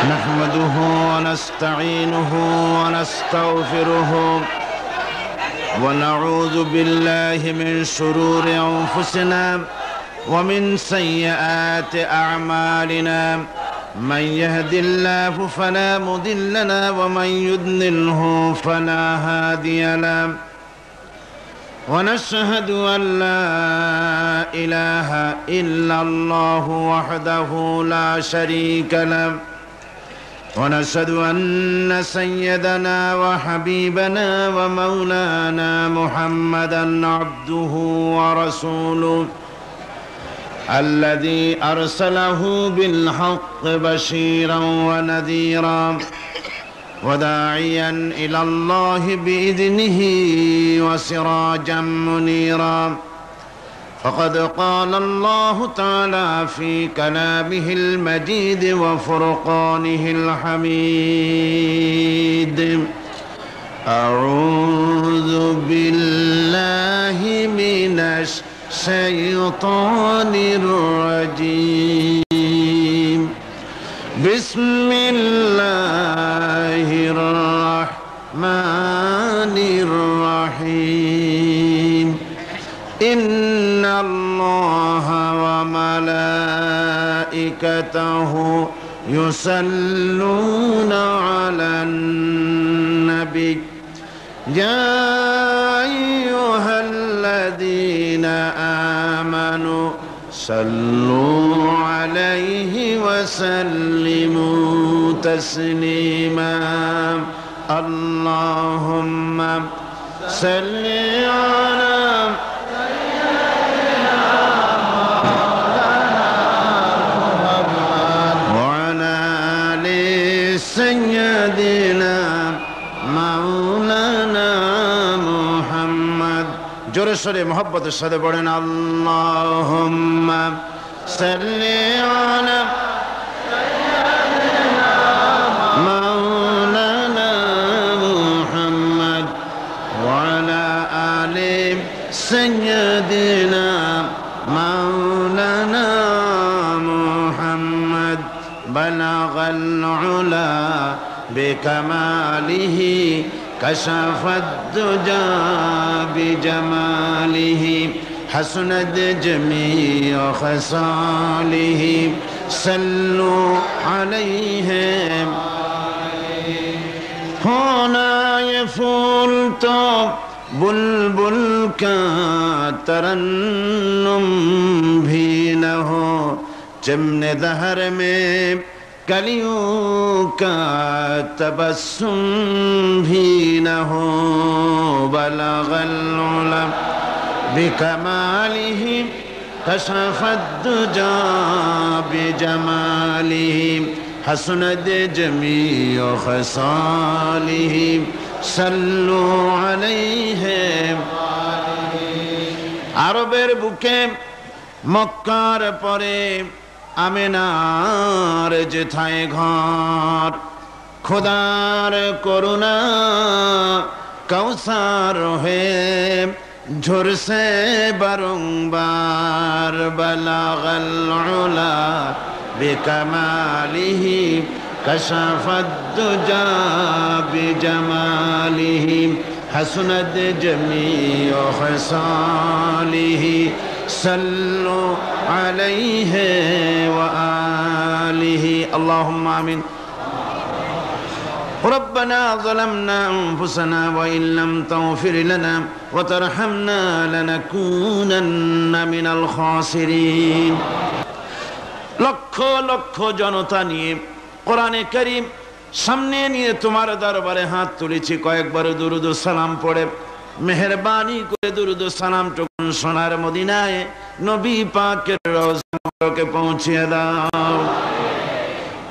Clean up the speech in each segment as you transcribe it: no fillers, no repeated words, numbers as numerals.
نحمده ونستعينه ونستغفره ونعوذ بالله من شرور أنفسنا ومن سيئات أعمالنا من يهد الله فلا مضل له ومن يضلله فلا هادي له ونشهد أن لا إله إلا الله وحده لا شريك له ونشهد أن سيدنا وحبيبنا ومولانا محمدا عبده ورسوله الذي أرسله بالحق بشيرا ونذيرا وداعيا إلى الله بإذنه وسراجا منيرا فقد قال الله تعالى في كلامه المجيد وفرقانه الحميد أعوذ بالله من الشيطان الرجيم بسم الله الرحمن الرحيم إن الله وملائكته يصلون على النبي يا أيها الذين آمنوا صلوا عليه وسلموا تسليما اللهم صل على سيدنا مولانا محمد জোরে সরে মোহব্বতের সাথে পড়েন আল্লাহুম্মা সাল্লি আলা সাইয়্যিদিনা মাওলানা মুহাম্মদ ওয়া আলা আলি সাইয়্যিদিনা মাওলানা মুহাম্মদ বালাগাল উলা بكماله كشف الدجى بجماله حسنت جميع خصاله صلوا عليه هنا يفول تو बुलबुल का तरन्नुम भी न हो चिमने दहर में कलियों का तबस्सुम भी न हो बलगल उला बिकमालिही कशफत दुजा बिजमालिही हसनत जमीअ खसालिही सल्लु अलैहि আরবের বুকে মক্কার পরে আমিনার যেথায় ঘর খোদার করুণা কৌসার হয়ে ঝরসে বারংবার বালাগাল উলা বিকামালিহি কশফত দুজা বিজমালিহি حسنت جميع خصاله صلوا عليه وآله اللهم آمين ربنا ظلمنا أنفسنا وإن لم تغفر لنا وترحمنا لنكونن من الخاسرين লক্ষ লক্ষ জনতা নিয়ে কোরআনে কারীম সামনে নিয়ে তোমার দরবারে হাত তুলেছি কয়েকবার দুরুদ ও সালাম পড়ে মেহেরবানি করে দুরুদ ও সালামটুকু সোনার মদিনায় নবী পাকের রওজা মুবারকে পৌঁছিয়ে দাও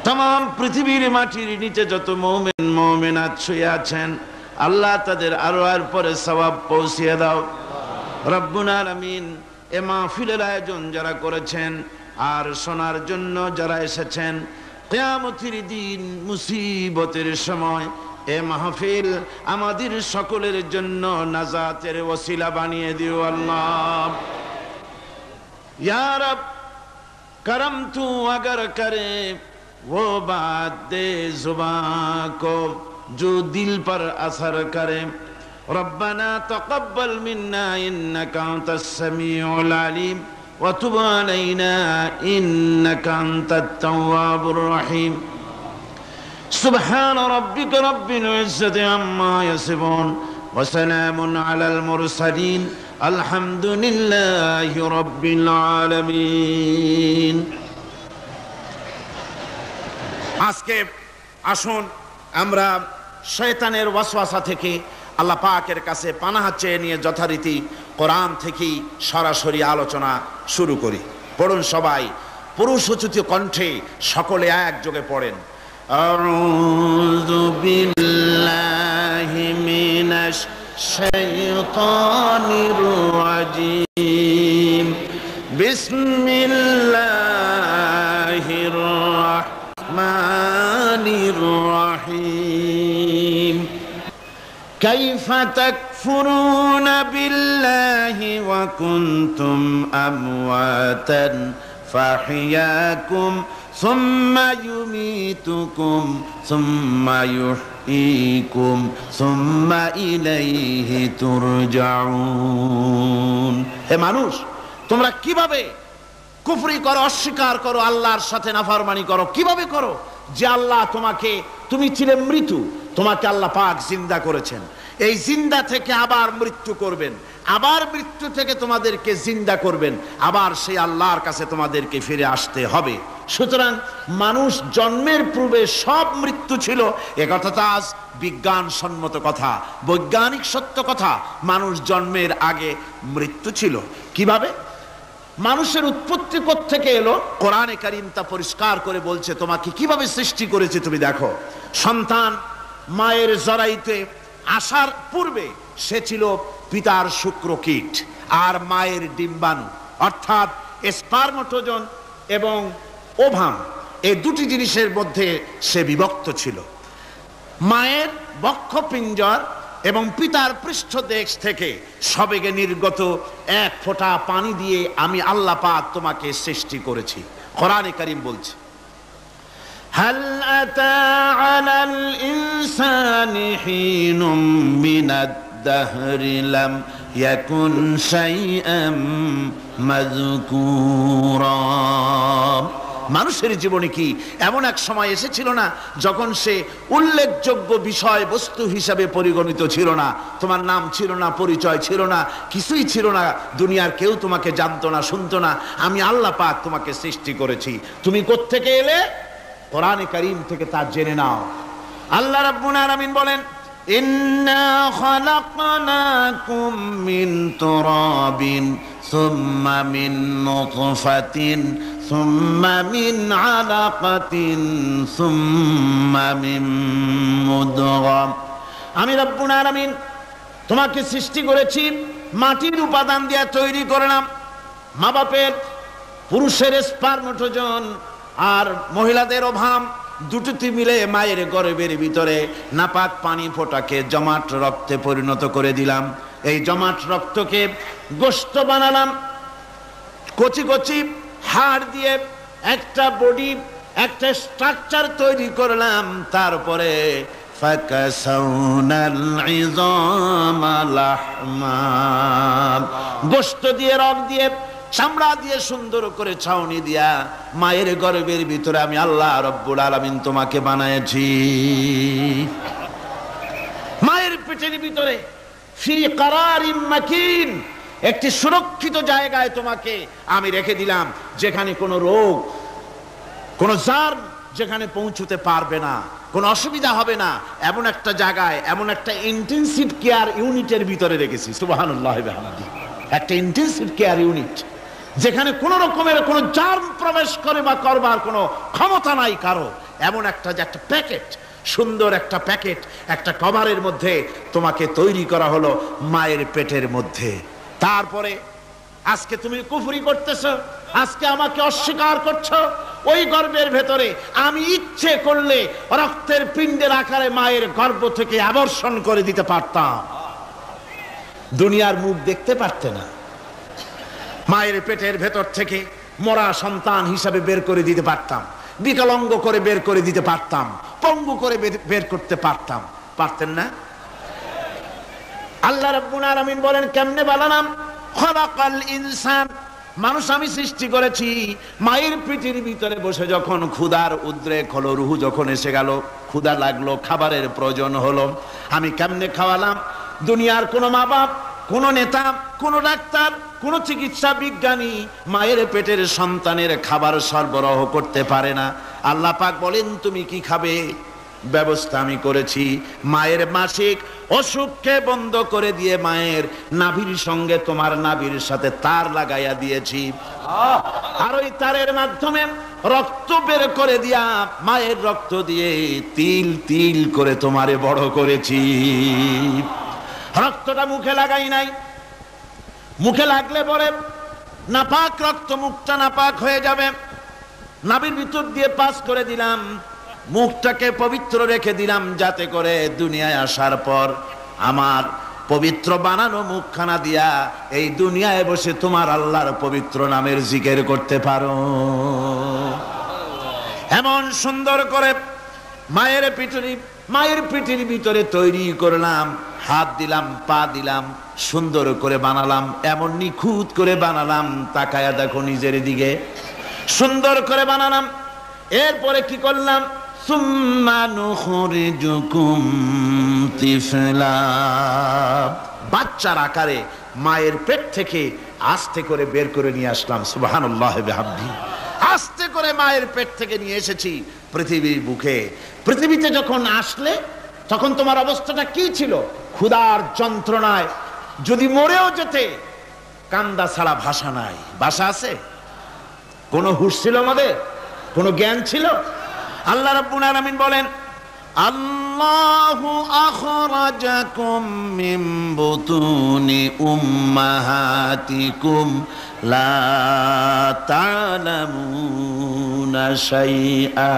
तमाम পৃথিবীর মাটির নিচে যত মুমিন মুমিনাত শুয়ে আছেন আল্লাহ তাদের আরওয়ার পরে সওয়াব পৌঁছিয়ে দাও রব্বুল আলামিন এ মাহফিলের আয়োজন যারা করেছেন আর শোনার জন্য যারা এসেছেন কিয়ামতের দিন মুসিবতের সময় এ মাহফিল আমাদের সকলের জন্য নাজাতের ওসিলা বানিয়ে দিও আল্লাহ ইয়া রব करम तू अगर करे वो बात जुबान को जो दिल पर असर करे। रब्बना तक़ब्बल मिन्ना इन्नका अंतस समीउल अलीम व तुब अलैना इन्नका अंतत तव्वाबुर रहीम। सुब्हान रब्बिका रब्बिल इज्जति अम्मा यसिफून व सलामुन अलल मुरसलीन अल्हम्दुलिल्लाहि रब्बिल आलामीन। আজকে আসুন আমরা শয়তানের ওয়াসওয়াসা থেকে আল্লাহ পাকের কাছে পানাহ চেয়ে নিয়ে যথারীতি কোরআন থেকে সরাসরি আলোচনা শুরু করি। পড়ুন সবাই পুরুষোচিত কণ্ঠে, সকলে একযোগে পড়েন। আউযু বিল্লাহি মিনাশ শাইতানির রাজীম। বিসমিল্লাহির রাহমানির রহিম। কাইফা তাকফুরুনা বিল্লাহি ওয়া কুনতুম আমওয়াতান ফাহিয়াকুম সুম্মা ইউমীতুকুম সুম্মা ইউহয়ীকুম সুম্মা ইলাইহি তুরজাউন। হে মানুষ, তোমরা কিভাবে কুফরি করো, অস্বীকার করো, আল্লাহর সাথে নাফরমানি করো? কিভাবে করো? যে আল্লাহ তুমি ছিলে মৃত্যু, তোমাকে আল্লাহ পাক জিন্দা করেছেন। এই জিন্দা থেকে আবার মৃত্যু করবেন, আবার মৃত্যু থেকে তোমাদেরকে জিন্দা করবেন, আবার সেই আল্লাহর কাছে তোমাদেরকে ফিরে আসতে হবে। সুতরাং মানুষ জন্মের পূর্বে সব মৃত্যু ছিল, এ কথা তো আজ বিজ্ঞানসম্মত কথা, বৈজ্ঞানিক সত্য কথা। মানুষ জন্মের আগে মৃত্যু ছিল। কিভাবে? মানুষের উৎপত্তি থেকে এলো, কোরআনে কারীম তা পরিষ্কার করে বলছে। তোমাকে কিভাবে সৃষ্টি করেছে তুমি দেখো। সন্তান মায়ের জরায়ুতে আসার পূর্বে সে ছিল পিতার শুক্রকীট আর মায়ের ডিম্বাণু, অর্থাৎ স্পার্মটোজন এবং ওভাম, এই দুটি জিনিসের মধ্যে সে বিভক্ত ছিল। মায়ের বক্ষপিঞ্জর এবং পিতার পৃষ্ঠদেশ থেকে সবেগে নির্গত এক ফোঁটা পানি দিয়ে আমি আল্লাহ পাক তোমাকে সৃষ্টি করেছি। কোরআনে কারীম বলছে, হাল আতা আলাল ইনসানি হিনুম মিনাদ দাহরি লাম ইয়াকুন শাইআম মাযকুরা। মানুষের জীবনে কি এমন এক সময় এসেছিল না যখন সে উল্লেখযোগ্য বিষয় বস্তু হিসাবে পরিগণিত ছিল না? তোমার নাম ছিল না, পরিচয় ছিল না, কিছুই ছিল না, দুনিয়ার কেউ তোমাকে জানতো না, শুনতো না। আমি আল্লাহ পাক তোমাকে সৃষ্টি করেছি। তুমি কোত্থেকে এলে? কোরআনে কারীম থেকে তা জেনে নাও। আল্লাহ রাব্বুল আলামিন বলেন, ইন্না খালাকনাকুম মিন তুরাবিন সুম্মা মিন নুতফাতিন সুম্মা মিন আলাকাতিন সুম্মা মিন মুদগা। আমি রব্বুল আলামিন তোমাকে সৃষ্টি করেছি, মাটির উপাদান দিয়ে তৈরি করলাম। মা বাপের, পুরুষের স্পার্মটোজন আর মহিলাদের ওভাম দুটোতে মিলে মায়ের গর্ভের ভিতরে নাপাক পানি ফোঁটাকে জমাট রক্তে পরিণত করে দিলাম। এই জমাট রক্তকে গোশত বানালাম, কচি কচি হাড় দিয়ে একটা বডি, একটা স্ট্রাকচার তৈরি করলাম। তারপরে ফাকাসাউনাল ইযামা লাহমা, গোশত দিয়ে, রগ দিয়ে, চামড়া দিয়ে সুন্দর করে ছাউনি দিয়া মায়ের গর্ভের ভিতরে আমি আল্লাহ রব্বুল আলামিন তোমাকে বানাইছি। মায়ের পেটের ভিতরে ফি কারারিম মাকিন, একটি সুরক্ষিত জায়গায় তোমাকে আমি রেখে দিলাম, যেখানে কোনো রোগ, কোনো জার্ম যেখানে পৌঁছতে পারবে না, কোনো অসুবিধা হবে না। এমন একটা জায়গায়, এমন একটা ইন্টেনসিভ কেয়ার ইউনিটের ভিতরে রেখেছি। সুবহানাল্লাহ ওয়া বিহামদিহি। একটা ইন্টেনসিভ কেয়ার ইউনিট, যেখানে কোনো রকমের কোনো জার্ম প্রবেশ করে বা করবার কোনো ক্ষমতা নাই কারো। এমন একটা যে একটা প্যাকেট, সুন্দর একটা প্যাকেট, একটা কভারের মধ্যে তোমাকে তৈরি করা হলো মায়ের পেটের মধ্যে। তারপরে আজকে তুমি কুফরি করতেছো, আজকে আমাকে অস্বীকার করছো। ওই গর্ভের ভেতরে আমি ইচ্ছে করলে রক্তের পিণ্ডের আকারে মায়ের গর্ভ থেকে আবর্ষণ করে দিতে পারতাম, দুনিয়ার মুখ দেখতে পারতে না। মায়ের পেটের ভেতর থেকে মরা সন্তান হিসাবে বের করে দিতে পারতাম। বিকলাঙ্গ করে বের করে দিতে পারতাম, পঙ্গু করে বের করতে পারতাম, পারতেন না? আল্লাহ রাব্বুল আলামিন বলেন কেমনে বানালাম? খলাকাল ইনসান, মানুষ আমি সৃষ্টি করেছি মায়ের পিঠের ভিতরে বসে যখন ক্ষুধার উদ্রেক হলো, রুহু যখন এসে গেল, ক্ষুধা লাগলো, খাবারের প্রয়োজন হলো, আমি কেমনে খাওয়ালাম? দুনিয়ার কোনো মা বাপ, কোনো নেতা, কোনো ডাক্তার, কোনো চিকিৎসা বিজ্ঞানী মায়ের পেটের সন্তানের খাবার সরবরাহ করতে পারে না। আল্লাহ পাক বলেন তুমি কি খাবে? ব্যবস্থা আমি করেছি। মায়ের মাসিক অসুখকে বন্ধ করে দিয়ে মায়ের নাভির সঙ্গে তোমার নাভির সাথে তার লাগাইয়া দিয়েছি, আর ওই তারের মাধ্যমে রক্ত বের করে দিয়া মায়ের রক্ত দিয়ে তিল তিল করে তোমারে বড় করেছি। রক্তটা মুখে লাগাই নাই, মুখে লাগলে পরে নাপাক রক্ত, মুখটা নাপাক হয়ে যাবে। নাভির ভিতর দিয়ে পাস করে দিলাম, মুখটাকে পবিত্র রেখে দিলাম, যাতে করে দুনিয়ায় আসার পর আমার পবিত্র বানানো মুখখানা দিয়া এই দুনিয়ায় বসে তোমার আল্লাহর পবিত্র নামের জিকির করতে পারো। এমন সুন্দর করে মায়ের পিঠের ভিতরে তৈরি করলাম, হাত দিলাম, পা দিলাম, সুন্দর করে বানালাম, এমন নিখুঁত করে বানালাম, তাকায়া দেখো নিজের দিকে, সুন্দর করে বানালাম। এরপরে কি করলাম? সুম্মা নুখরিজুকুম তিফলা, বাচ্চার আকারে মায়ের পেট থেকে আস্তে করে বের করে নিয়ে আসলাম। সুবহানাল্লাহ বিহামদি, আস্তে করে মায়ের পেট থেকে নিয়ে এসেছি পৃথিবীর বুকে। পৃথিবীতে যখন আসলে তখন তোমার অবস্থাটা কি ছিল? ক্ষুধার যন্ত্রণায় যদি মরেও যেতে, কান্দা ছাড়া ভাষা নাই। ভাষা আছে? কোনো হুঁশ ছিল আমাদের? কোনো জ্ঞান ছিল? আল্লাহ রাব্বুল আলামিন বলেন আল্লাহু আখরাজাকুম মিন বুতুনি উম্মাহাতিকুম লা তা'লামুনা শাইআ,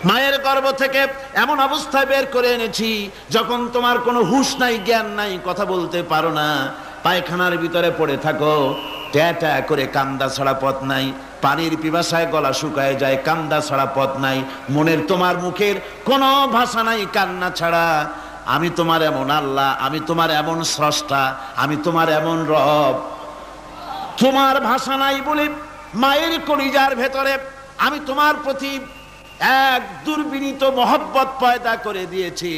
মায়ের গর্ভ থেকে এমন অবস্থায় বের করে এনেছি যখন তোমার কোনো হুঁশ নাই, জ্ঞান নাই, কথা বলতে পারো না, পায়খানার ভিতরে পড়ে থাকো, ট্যাটা করে কান্দা ছাড়া পথ নাই, পানির পিপাসায় গলা শুকায় যায়, কান্দা ছাড়া পথ নাই, মনের তোমার মুখের কোনো ভাষা নাই কান্না ছাড়া। আমি তোমার এমন আল্লাহ, আমি তোমার এমন স্রষ্টা, আমি তোমার এমন রব, তোমার ভাষা নাই বলে মায়ের কলিজার ভেতরে আমি তোমার প্রতি এক দুর্বিনীত মহব্বত পয়দা করে দিয়েছি।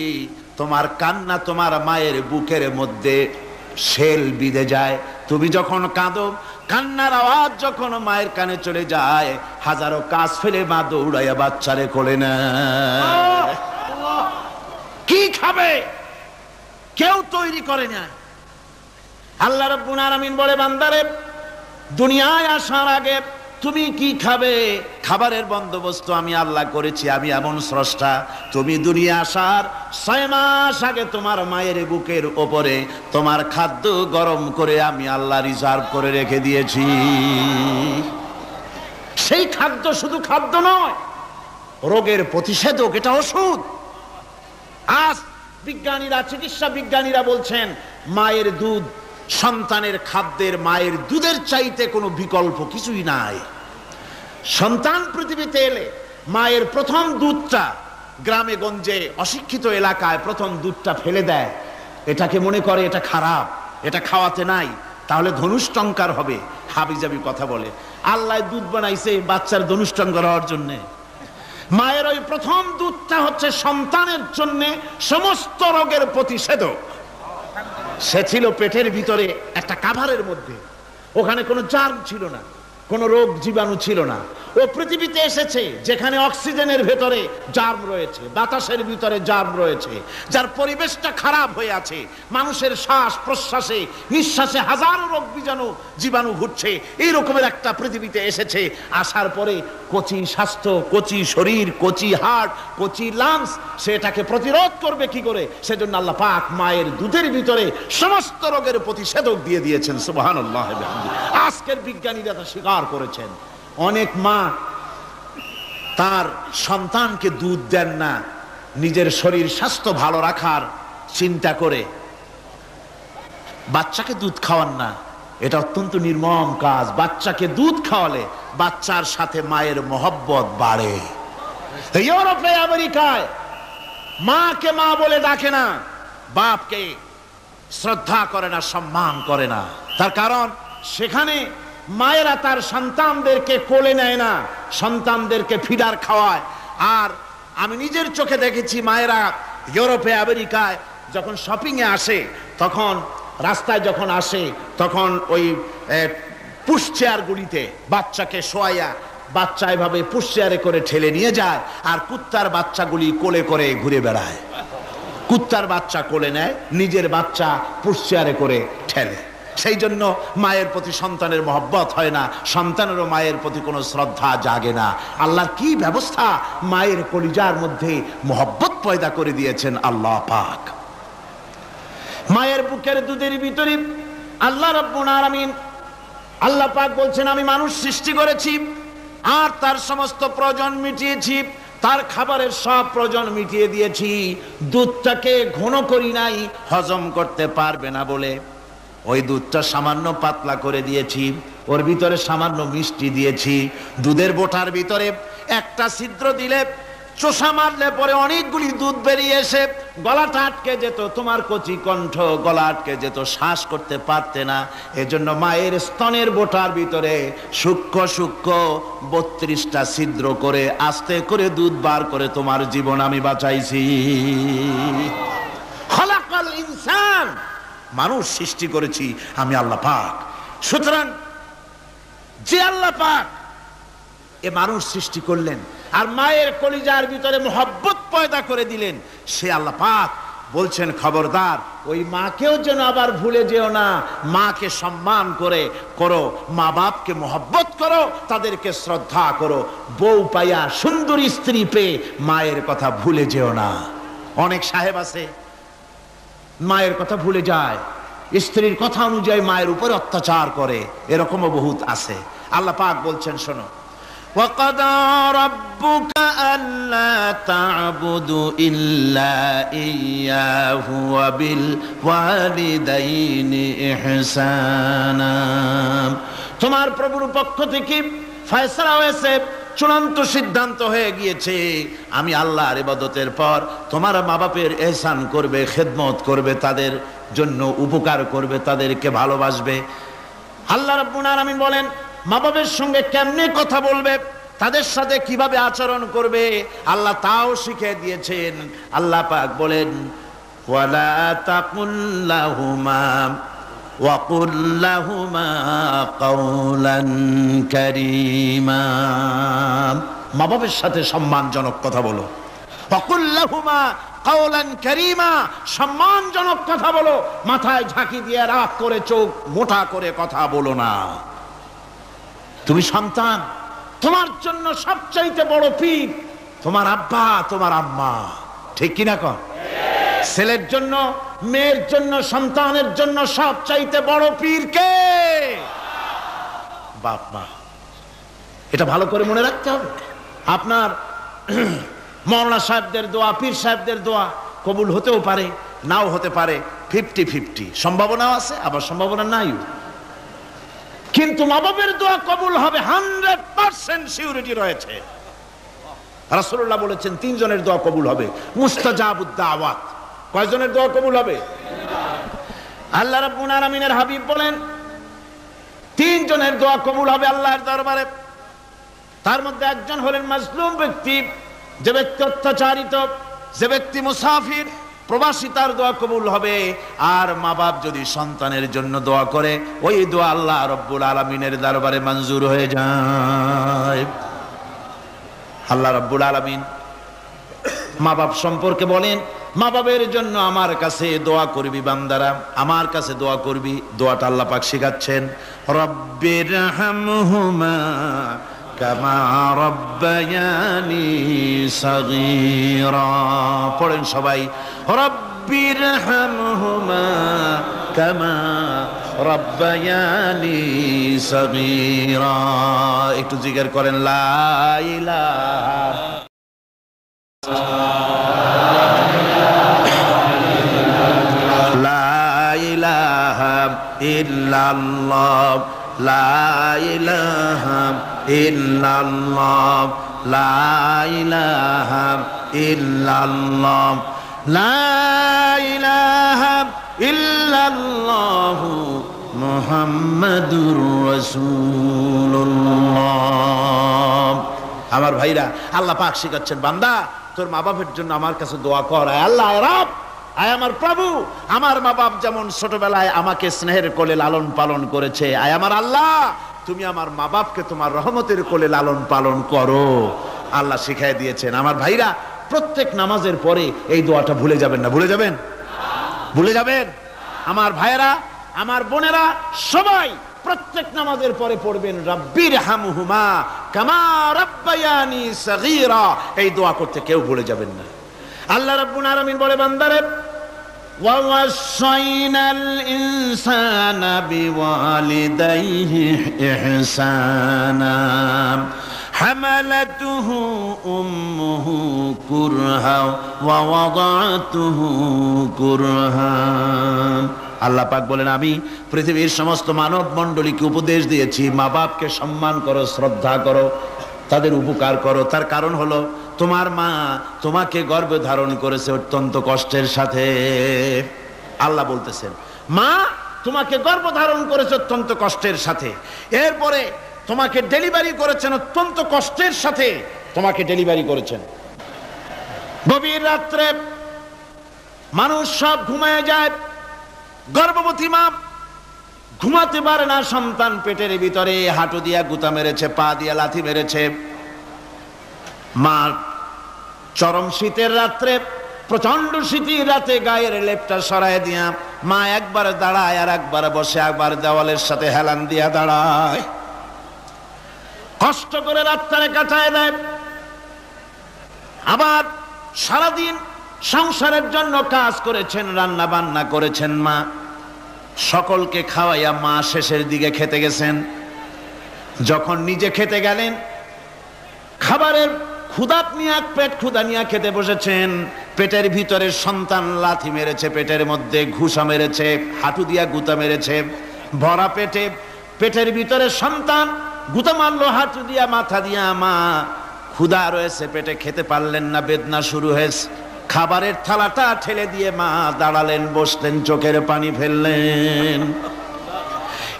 তোমার কান্না তোমার মায়ের বুকের মধ্যে শেল বিঁধে যায়। তুমি যখন কাঁদো, কান্নার আওয়াজ যখন মায়ের কানে চলে যায়, হাজারো কাজ ফেলে মা দৌড়াইয়া বাচ্চারে কোলে নেয়। কি খাবে কেউ তৈরি করে না। আল্লাহ রাব্বুল আলামিন বলে বান্দারে, দুনিয়ায় আসার আগে তুমি কি খাবে, খাবারের বন্দোবস্ত আমি আল্লাহ করেছি, আমি এমন স্রষ্টা। তুমি দুনিয়া আসার 6 মাস আগে তোমার মায়ের বুকের ওপরে তোমার খাদ্য গরম করে আমি আল্লাহ রিজার্ভ করে রেখে দিয়েছি। সেই খাদ্য শুধু খাদ্য নয়, রোগের প্রতিষেধক, এটা ওষুধ। আজ বিজ্ঞানীরা, চিকিৎসা বিজ্ঞানীরা বলছেন মায়ের দুধ সন্তানের খাদ্যের, মায়ের দুধের চাইতে কোনো বিকল্প কিছুই নাই। সন্তান পৃথিবীতে এলে মায়ের প্রথম দুধটা, গ্রামে গঞ্জে অশিক্ষিত এলাকায় প্রথম দুধটা ফেলে দেয়, এটাকে মনে করে এটা খারাপ, এটা খাওয়াতে নাই, তাহলে ধনুষ্টঙ্কার হবে, হাবিজাবি কথা বলে। আল্লাহ দুধ বানাইছে বাচ্চার ধনুষ্টঙ্কার হওয়ার জন্যে। মায়ের ওই প্রথম দুধটা হচ্ছে সন্তানের জন্যে সমস্ত রোগের প্রতিষেধক। সে ছিল পেটের ভিতরে একটা কাভারের মধ্যে, ওখানে কোনো জার্ম ছিল না, কোনো রোগ জীবাণু ছিল না। ও পৃথিবীতে এসেছে যেখানে অক্সিজেনের ভেতরে জার্ম রয়েছে, বাতাসের ভিতরে জার্ম রয়েছে, যার পরিবেশটা খারাপ হয়ে আছে, মানুষের শ্বাস প্রশ্বাসে নিঃশ্বাসে হাজারো রোগ জীবাণু ঘুরছে। এই রকমের একটা পৃথিবীতে এসেছে। আসার পরে কচি স্বাস্থ্য, কচি শরীর, কচি হার্ট, কচি লাংস, সেটাকে প্রতিরোধ করবে কি করে? সেজন্য আল্লাহ পাক মায়ের দুধের ভিতরে সমস্ত রোগের প্রতিষেধক দিয়ে দিয়েছেন। সুবহানাল্লাহ। আজকের বিজ্ঞানীরা তা স্বীকার করেছেন। অনেক মা তার সন্তানকে দুধ দেন না, নিজের শরীর স্বাস্থ্য ভালো রাখার চিন্তা করে বাচ্চাকে দুধ খাওয়ান না। এটা অত্যন্ত নির্মম কাজ। বাচ্চাকে দুধ খাওয়ালে বাচ্চার সাথে মায়ের মহব্বত বাড়ে। ইউরোপে আমেরিকায় মাকে মা বলে ডাকে না, বাপকে শ্রদ্ধা করে না, সম্মান করে না। তার কারণ সেখানে মায়েরা তার সন্তানদেরকে কোলে নেয় না, সন্তানদেরকে ফিডার খাওয়ায়। আর আমি নিজের চোখে দেখেছি মায়েরা ইউরোপে আমেরিকায় যখন শপিং এ আসে, তখন রাস্তায় যখন আসে, তখন ওই পুশ চেয়ারগুলিতে বাচ্চাকে শোয়াইয়া বাচ্চা এভাবে পুশ চেয়ারে করে ঠেলে নিয়ে যায়, আর কুত্তার বাচ্চাগুলি কোলে করে ঘুরে বেড়ায়। কুত্তার বাচ্চা কোলে নেয়, নিজের বাচ্চা পুশ চেয়ারে করে ঠেলে। সেই জন্য মায়ের প্রতি সন্তানের মহব্বত হয় না, সন্তানেরও মায়ের প্রতি কোনো শ্রদ্ধা জাগে না। আল্লাহর কি ব্যবস্থা, মায়ের কলিজার মধ্যে মহব্বত পয়দা করে দিয়েছেন আল্লাহ পাক। মায়ের বুকের দুধের ভিতরে আল্লাহ রাব্বুল আলামিন, আল্লাহ পাক বলছেন, আমি মানুষ সৃষ্টি করেছি আর তার সমস্ত প্রয়োজন মিটিয়েছি, তার খাবারের সব প্রয়োজন মিটিয়ে দিয়েছি। দুধটাকে ঘন করি নাই হজম করতে পারবে না বলে, ওই দুধটা সামান্য পাতলা করে দিয়েছি, ওর ভিতরে সামান্য মিষ্টি দিয়েছি। দুধের বোটার ভিতরে একটা ছিদ্র দিলে, চোষা মারলে পরে অনেকগুলি দুধ বেরিয়ে এসে গলাটা আটকে যেত, তোমার কচি কণ্ঠ গলা আটকে যেত, শ্বাস করতে পারতে না। এজন্য মায়ের স্তনের বোটার ভিতরে সূক্ষ্ম সূক্ষ্ম 32টা ছিদ্র করে আস্তে করে দুধ বার করে তোমার জীবন আমি বাঁচাইছি। খলাকাল ইনসান, মানুষ সৃষ্টি করেছি আমি আল্লাহ পাক। সুতরাং যে আল্লাহ পাক এ মানুষ সৃষ্টি করলেন আর মায়ের কলিজার ভিতরে মোহব্বত পয়দা করে দিলেন, সে আল্লাহ পাক বলছেন, খবরদার ওই মাকেও যেন আবার ভুলে যেও না। মাকে সম্মান করে করো, মা বাপকে মোহব্বত করো, তাদেরকে শ্রদ্ধা করো। বউ পাইয়া, সুন্দরী স্ত্রী পেয়ে মায়ের কথা ভুলে যেও না। অনেক সাহেব আছে মায়ের কথা ভুলে যায়, স্ত্রীর কথা অনুযায়ী মায়ের উপরে অত্যাচার করে, এরকমও বহুত আছে। আল্লাহ পাক বলছেন, শোনো, وَقَضَى رَبُّكَ أَلَّا تَعْبُدُوا إِلَّا إِيَّاهُ وَبِالْوَالِدَيْنِ إِحْسَانًا। তোমার প্রভুর পক্ষ থেকে ফয়সালা হয়েছে, চূড়ান্ত সিদ্ধান্ত হয়ে গিয়েছে, আমি আল্লাহর ইবাদতের পর তোমার মা বাপের ইহসান করবে, খেদমত করবে, তাদের জন্য উপকার করবে, তাদেরকে ভালোবাসবে। আল্লাহ রাব্বুল আলামিন বলেন, মা বাবার সঙ্গে কেমনে কথা বলবে, তাদের সাথে কিভাবে আচরণ করবে, আল্লাহ তাও শিখিয়ে দিয়েছেন। আল্লাহ পাক বলেন, ওয়ালা তাকুল লাহুমা ওয়া কুল লাহুমা কাওলান কারীমা। মা বাবার সাথে সম্মানজনক কথা বলো। ওয়া কুল লাহুমা কাওলান কারীমা, সম্মানজনক কথা বলো। মাথায় ঝাঁকি দিয়ে রাগ করে চোখ মোটা করে কথা বলো না। তুমি সন্তান, তোমার জন্য সবচাইতে বড় পীর তোমার আব্বা, তোমার আম্মা, ঠিক কিনা কন? ছেলের জন্য, মেয়ের জন্য, সন্তানের জন্য সবচাইতে বড় পীর কে? বাপ মা। এটা ভালো করে মনে রাখতে হবে। আপনার মৌলানা সাহেবদের দোয়া, পীর সাহেবদের দোয়া কবুল হতেও পারে, নাও হতে পারে, 50-50 সম্ভাবনাও আছে, আবার সম্ভাবনা নাই। কিন্তু মা বাবের দোয়া কবুল হবে 100% সিউরিটি রয়েছে। রাসূলুল্লাহ বলেছেন 3 জনের দোয়া কবুল হবে, মুস্তাজাবুদ দাওয়াত। কয়জনের দোয়া কবুল হবে? আল্লাহ রাব্বুল আলামিনের হাবিব বলেন 3 জনের দোয়া কবুল হবে আল্লাহর দরবারে। তার মধ্যে একজন হলেন মাজলুম ব্যক্তি, যে ব্যক্তি অত্যাচারিত, যে ব্যক্তি মুসাফির, প্রবাসী, তার দোয়া কবুল হবে। আর মা বাপ যদি সন্তানের জন্য দোয়া করে, ওই দোয়া আল্লাহ রাব্বুল আলামিনের দরবারে মঞ্জুর হয়ে যায়। আল্লাহ রাব্বুল আলামিন মা বাপ সম্পর্কে বলেন, মা বাবের জন্য আমার কাছে দোয়া করবি বান্দারা, আমার কাছে দোয়া করবি। দোয়াটা আল্লাহ পাক শেখাচ্ছেন, রব্বিরহামহুমা কামা রব্বায়ানি সাগীরা। পড়েন সবাই, রব্বিরহামহুমা কামা রব্বায়ানি সাগীরা। একটু জিকির করেন, লা ইলাহা ইল্লাল্লাহ ইল্লাল্লাহ লা ইলাহা ইল্লাল্লাহ লা ইলাহা ইল্লাল্লাহ লা ইলাহা ইল্লাল্লাহ মুহাম্মাদুর রাসূলুল্লাহ। আমার ভাইরা, আল্লাহ পাক শিখাচ্ছেন, বান্দা তোর মা বাপের জন্য আমার কাছে দোয়া কর। আয় আল্লাহ, আয় রব, আয় আমার প্রভু, আমার মা বাপ যেমন ছোটবেলায় আমাকে স্নেহের কোলে লালন পালন করেছে, আয় আমার আল্লাহ তুমি আমার মা বাপকে তোমার রহমতের কোলে লালন পালন করো। আল্লাহ শিখাই দিয়েছেন। আমার ভাইরা, প্রত্যেক নামাজের পরে এই দোয়াটা ভুলে যাবেন না। ভুলে যাবেন? ভুলে যাবেন? আমার ভাইয়েরা, আমার বোনেরা, সবাই প্রত্যেক নামাজের পরে পড়বেন রাব্বির হামহুমা কামা রাব্বায়ানি সগীরা। এই দোয়া করতে কেউ ভুলে যাবেন না। আল্লাহ রাব্বুল আলামিন বলে, বান্দারে ওয়া ওয়াসাইনাল ইনসানা বিওয়ালিদাইহি ইহসানা হামালাতুহু উম্মুহু কুরহা ওয়া ওয়াদাতুহু কুরহা। আল্লাহ পাক বলেন, আমি পৃথিবীর সমস্ত মানব মণ্ডলীকে উপদেশ দিয়েছি, মা বাপকে সম্মান করো, শ্রদ্ধা করো, তাদের উপকার করো। তার কারণ হলো তোমার মা তোমাকে গর্ভে ধারণ করেছে অত্যন্ত কষ্টের সাথে। আল্লাহ বলতেছেন, মা তোমাকে গর্ভ ধারণ করেছে অত্যন্ত কষ্টের সাথে, এরপরে তোমাকে ডেলিভারি করেছেন অত্যন্ত কষ্টের সাথে, তোমাকে ডেলিভারি করেছেন। গভীর রাত্রে মানুষ সব ঘুমায় যায়, গর্ভবতী মা ঘুমাতে পারে না, সন্তান পেটের ভিতরে হাঁটু দিয়া গুতা মেরেছে, পা দিয়া লাথি মেরেছে। মা চরম শীতের রাত্রে, প্রচন্ড শীতের রাতে গায়ের লেপটা সরায় দিয়া মা একবার দাঁড়ায় আর একবার বসে, একবার দেওয়ালের সাথে হেলান দিয়া দাঁড়ায়, কষ্ট করে রাতটারে কাটায় দেয়। আবার সারাদিন সংসারের জন্য কাজ করেছেন, রান্না বান্না করেছেন মা, সকলকে খাওয়াইয়া মা শেষের দিকে খেতে গেছেন। যখন নিজে খেতে গেলেন, খাবারের ক্ষুধা নিয়ে, পেট ক্ষুধা নিয়ে খেতে বসেছেন, পেটের ভিতরে সন্তান লাথি মেরেছে, পেটের মধ্যে ঘুষা মেরেছে, হাঁটু দিয়া গুতা মেরেছে, ভরা পেটে, পেটের ভিতরে সন্তান গুতা মারলো হাঁটু দিয়া, মাথা দিয়া। মা ক্ষুধা রয়েছে, পেটে খেতে পারলেন না, বেদনা শুরু হয়েছে। খাবারের থালাটা ঠেলে দিয়ে মা দাঁড়ালেন, বসলেন, চোখের পানি ফেললেন।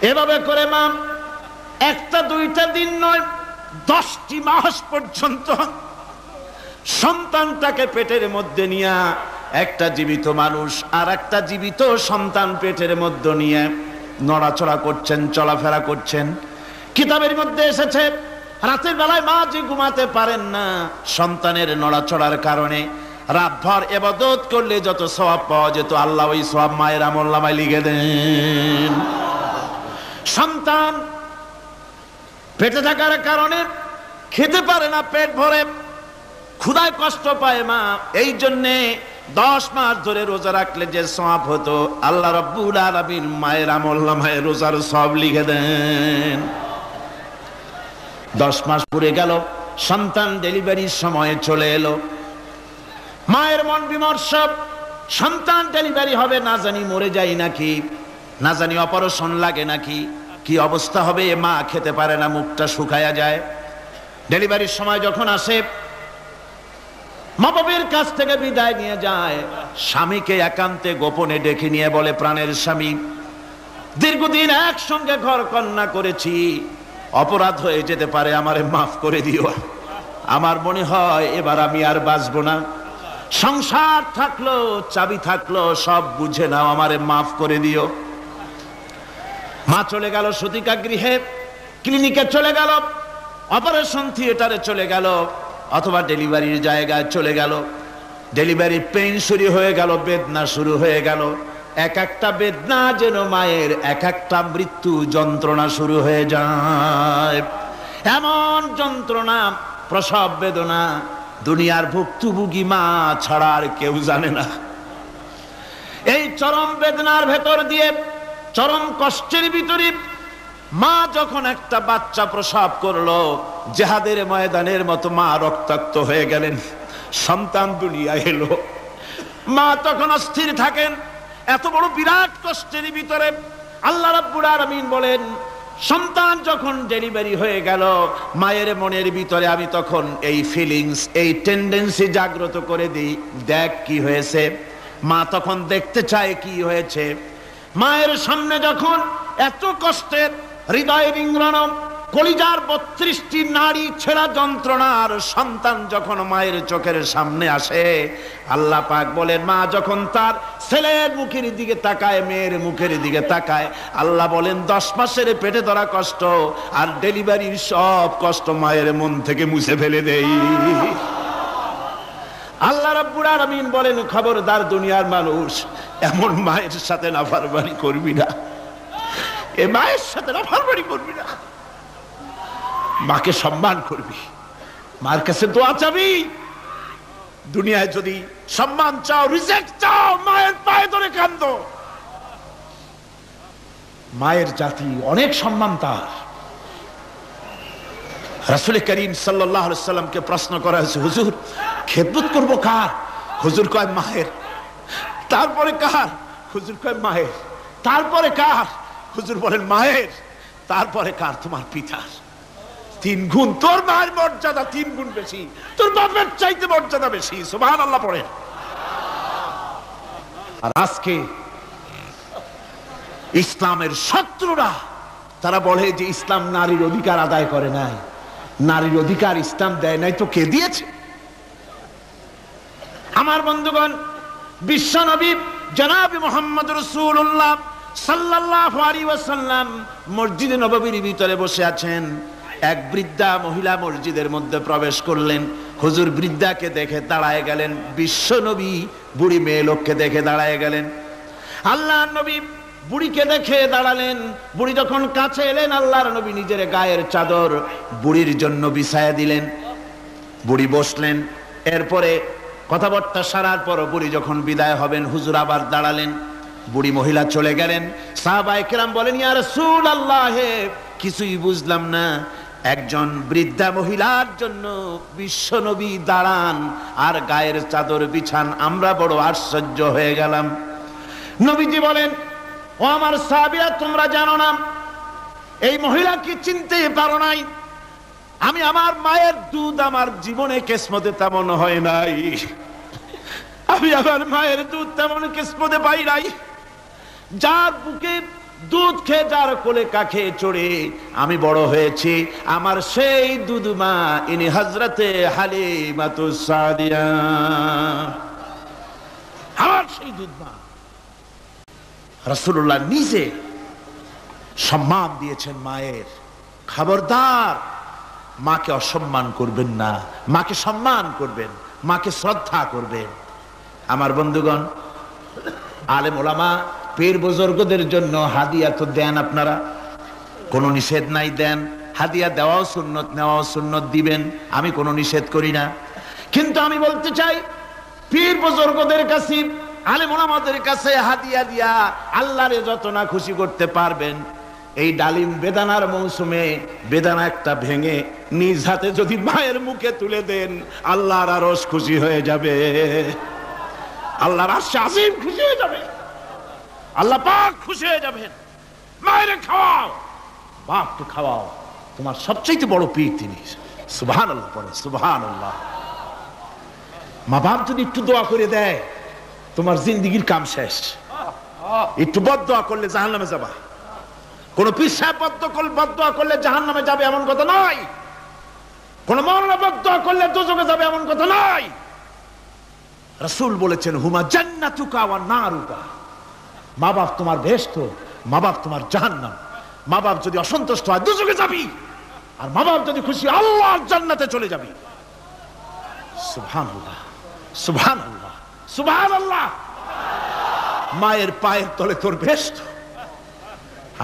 এভাবে করে মা একটা দুইটা দিন নয়, 10টি মাস পর্যন্ত সন্তানটাকে পেটের মধ্যে নিয়ে, একটা জীবিত মানুষ আর একটা জীবিত সন্তান পেটের মধ্যে নিয়ে নড়াচড়া করছেন, চলাফেরা করছেন। কিতাবের মধ্যে এসেছে, রাতের বেলায় মা যে ঘুমাতে পারেন না সন্তানের নড়াচড়ার কারণে, রাতভর ইবাদত করলে যত সওয়াব পাওয়া যেত, আল্লাহ ওই সওয়াব মায়ের আমলনামায় লিখে দেন। সন্তান পেটে থাকার কারণে খেতে পারে না, পেট ভরে ক্ষুধায় কষ্ট পায় মা, এই জন্যে 10 মাস ধরে রোজা রাখলে যে সওয়াব হতো, আল্লাহ রাব্বুল আলামিন মায়ের আমলনামায় রোজার সওয়াব লিখে দেন। 10 মাস পুরে গেল, সন্তান ডেলিভারির সময় চলে এলো। মায়ের মন বিমর্ষ, সন্তান ডেলিভারি হবে, না জানি মরে যাই নাকি, না জানি অপারেশন লাগে নাকি, কি অবস্থা হবে। মা খেতে পারে না, মুখটা শুকায়া যায়। ডেলিভারির সময় যখন আসে, মা বাবার কাছ থেকে বিদায় নিয়ে যায়, স্বামীকে একান্তে গোপনে ডেকে নিয়ে বলে, প্রাণের স্বামী, দীর্ঘদিন একসঙ্গে ঘর কন্যা করেছি, অপরাধ হয়ে যেতে পারে, আমারে মাফ করে দিও। আমার মনে হয় এবার আমি আর বাঁচবো না, সংসার থাকলো, চাবি থাকলো, সব বুঝে নাও, আমারে মাফ করে দিও। মা চলে গেল সতিকা গৃহে, ক্লিনিকে চলে গেল, অপারেশন থিয়েটারে চলে গেল, অথবা ডেলিভারির জায়গায় চলে গেল। ডেলিভারি পেইন শুরু হয়ে গেল, বেদনা শুরু হয়ে গেল। এক একটা বেদনা যেন মায়ের এক একটা মৃত্যু যন্ত্রণা শুরু হয়ে যায়। এমন যন্ত্রণা, প্রসব বেদনা দুনিয়ার ভুক্তভোগী মা ছাড়া আর কেউ জানে না। এই চরম বেদনার ভেতর দিয়ে, চরম কষ্টের ভিতরে মা যখন একটা বাচ্চা প্রসব করলো, জিহাদের ময়দানের মতো মা রক্তাক্ত হয়ে গেলেন, সন্তান দুনিয়ায় এলো। মা তখন অস্থির থাকেন, এত বড় বিরাট কষ্টের ভিতরে আল্লাহ রাব্বুল আলামিন বলেন, সন্তান যখন ডেলিভারি হয়ে গেল, মায়ের মনের ভিতরে আমি তখন এই ফিলিংস, এই টেন্ডেন্সি জাগ্রত করে দিই, দেখ কি হয়েছে। মা তখন দেখতে চায় কি হয়েছে। মায়ের সামনে যখন এত কষ্টের, হৃদয় বিংড়ানো, কলিজার 32টি নাড়ি ছেঁড়া যন্ত্রণার সন্তান যখন মায়ের চোখের সামনে আসে, আল্লাহ পাক বলেন, মা যখন তার ছেলের মুখের দিকে তাকায়, মেয়ের মুখের দিকে তাকায়, আল্লাহ বলেন 10 মাসের পেটে ধরা কষ্ট আর ডেলিভারির সব কষ্ট মায়ের মন থেকে মুছে ফেলে দেই। আল্লাহ রাব্বুল আলামিন বলেন, খবরদার দুনিয়ার মানুষ, এমন মায়ের সাথে নাফরমানি করবি না, এ মায়ের সাথে নাফরমানি করবি না, মাকে সম্মান করবি, মার কাছে দোয়া চাবি। দুনিয়ায় যদি সম্মান চাও, রিজেক্ট চাও, মায়ের পায়ে ধরে কাঁদো। মায়ের জাতি অনেক সম্মান তার। রাসূল করিম সাল্লাল্লাহু আলাইহি সাল্লামকে প্রশ্ন করা হয়েছে, হুজুর খেদমত করব কার? হুজুর কয় মায়ের। তারপরে কার? হুজুর কয় মায়ের। তারপরে কার? হুজুর বলেন মায়ের। তারপরে কার? তোমার পিতার। 3 গুণ। তোর মায়ের মর্যাদা 3 গুণ বেশি, তোর বাপের চাইতে মর্যাদা বেশি। সুবহানাল্লাহ পড়েন। আর আজকে ইসলামের শত্রুরা তারা বলে যে ইসলাম নারীর অধিকার আদায় করে নাই। নারীর অধিকার ইসলাম দেয় নাই তো কে দিয়েছে? আমার বন্ধুগণ, বিশ্ব নবী জনাব মুহাম্মদ রাসূলুল্লাহ সাল্লাল্লাহু আলাইহি ওয়াসাল্লাম মসজিদে নববীর ভিতরে বসে আছেন। এক বৃদ্ধা মহিলা মসজিদের মধ্যে প্রবেশ করলেন। হুজুর বৃদ্ধাকে দেখে দাঁড়ায় গেলেন, বিশ্ব নবী বুড়ি মেয়ে লোককে দেখে দাঁড়ায় গেলেন। আল্লাহর নবী বুড়িকে দেখে দাঁড়ালেন। বুড়ি যখন কাছে এলেন, আল্লাহর নবী নিজের গায়ের চাদর বুড়ির জন্য বিছায়া দিলেন। বুড়ি বসলেন। এরপরে কথাবার্তা সারার পর বুড়ি যখন বিদায় হবেন, হুজুর আবার দাঁড়ালেন। বুড়ি মহিলা চলে গেলেন। সাহাবায়ে কেরাম বলেন, ইয়া রাসূলুল্লাহ, কিছুই বুঝলাম না, একজন বৃদ্ধা মহিলার জন্য বিশ্ব নবী দাঁড়ান আর গায়ের চাদর বিছান, আমরা বড় আশ্চর্য হয়ে গেলাম। নবীজি বলেন, ও আমার সাহাবীরা, তোমরা জানো না, এই মহিলাকে চিনতে পারো নাই। আমি আমার মায়ের দুধ আমার জীবনে কিসমতে তেমন হয় নাই। আমি আমার মায়ের দুধ তেমন কিসমতে পাই নাই। যার বুকে দুধ খেয়ে, যার কোলে কাখে চড়ে আমি বড় হয়েছি, আমার সেই দুধ মা, ইনি হযরতে হালিমাতুস সাদিয়া, আমার সেই দুধ মা। রাসূলুল্লাহ নিজে সম্মান দিয়েছেন মায়ের। খবরদার মাকে অসম্মান করবেন না, মাকে সম্মান করবেন, মাকে শ্রদ্ধা করবেন। আমার বন্ধুগণ, আলেম ওলামা পীর বুজুর্গদের জন্য হাদিয়া তো দেন আপনারা, কোনো নিষেধ নাই, দেন। হাদিয়া দেওয়াও সুন্নত, নেওয়াও সুন্নত, দিবেন, আমি কোনো নিষেধ করি না। কিন্তু আমি বলতে চাই, পীর বুজুর্গদের কাছে, আলেম ওলামাদের কাছে হাদিয়া দিয়া আল্লাহরে যত না খুশি করতে পারবেন, এই ডালিম বেদানার মৌসুমে বেদানা একটা ভেঙে নিজ হাতে যদি মায়ের মুখে তুলে দেন, আল্লাহর আরশ খুশি হয়ে যাবে, আল্লাহর আরশ আজিম খুশি হয়ে যাবে, আল্লাহ পাক খুশি হয়ে যাবেন। মায়ের খাওয়াও, বাপকে খাওয়াও, তোমার সবচেয়ে বড় পীর তিনি। সুবহানাল্লাহ পড়ে, সুবহানাল্লাহ। মা বাপ যদি একটু দোয়া করে দেয়, তোমার জিন্দেগির কাম শেষ। একটু বদদোয়া করলে জাহান্নামে যাবা। কোন পীর সাহেব বদদোয়া করলে জাহান্নামে যাবে এমন কথা নয়। কোন মাওলানা বদদোয়া করলে দোজখে যাবে এমন কথা নয়। রাসূল বলেছেন, হুমা জান্নাতুকা ওয়া নারুকা। মা বাপ তোমার বেহেশত, মা বাপ তোমার জাহান্নাম। মা বাপ যদি অসন্তুষ্ট হয়, দোজখে যাবি, আর মা বাপ যদি খুশি, আল্লাহর জান্নাতে চলে যাবি। সুবহানাল্লাহ, সুবহানাল্লাহ, সুবহানাল্লাহ। মায়ের পায়ের তলে তোর বেহেশত।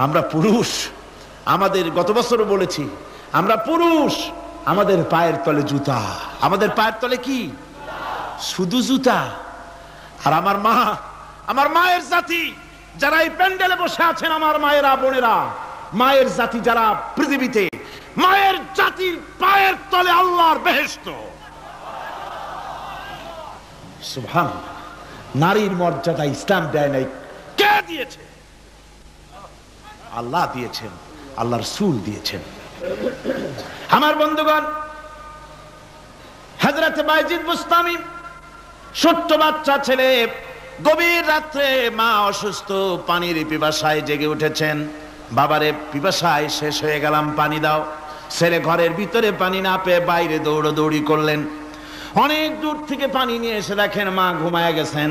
আমরা পুরুষ, আমাদের গত বছরও বলেছি, আমরা পুরুষ, আমাদের পায়ের তলে জুতা। আমাদের পায়ের তলে কি? শুধু জুতা। আর আমার মা, আমার মায়ের জাতি যারা এই প্যান্ডেলে বসে আছেন, আমার মায়েরা, বোনেরা, মায়ের জাতি যারা পৃথিবীতে, মায়ের জাতির পায়ের তলে আল্লাহর বেহেশত। সুবহানাল্লাহ। নারীর মর্যাদা ইসলাম দেয় নাই, কে দিয়েছে? আল্লাহ দিয়েছেন, আল্লাহ রাসূল দিয়েছেন। আমার বন্ধুগণ, হযরত বাইজিদ বুস্তামি ছোট্ট বাচ্চা ছেলে, গভীর রাত্রে মা অসুস্থ, পানির পিপাসায় জেগে উঠেছেন। বাবারে পিপাসায় শেষ হয়ে গেলাম, পানি দাও। ছেলে ঘরের ভিতরে পানি না পেয়ে বাইরে দৌড়াদৌড়ি করলেন। অনেক দূর থেকে পানি নিয়ে এসে দেখেন মা ঘুমায় গেছেন।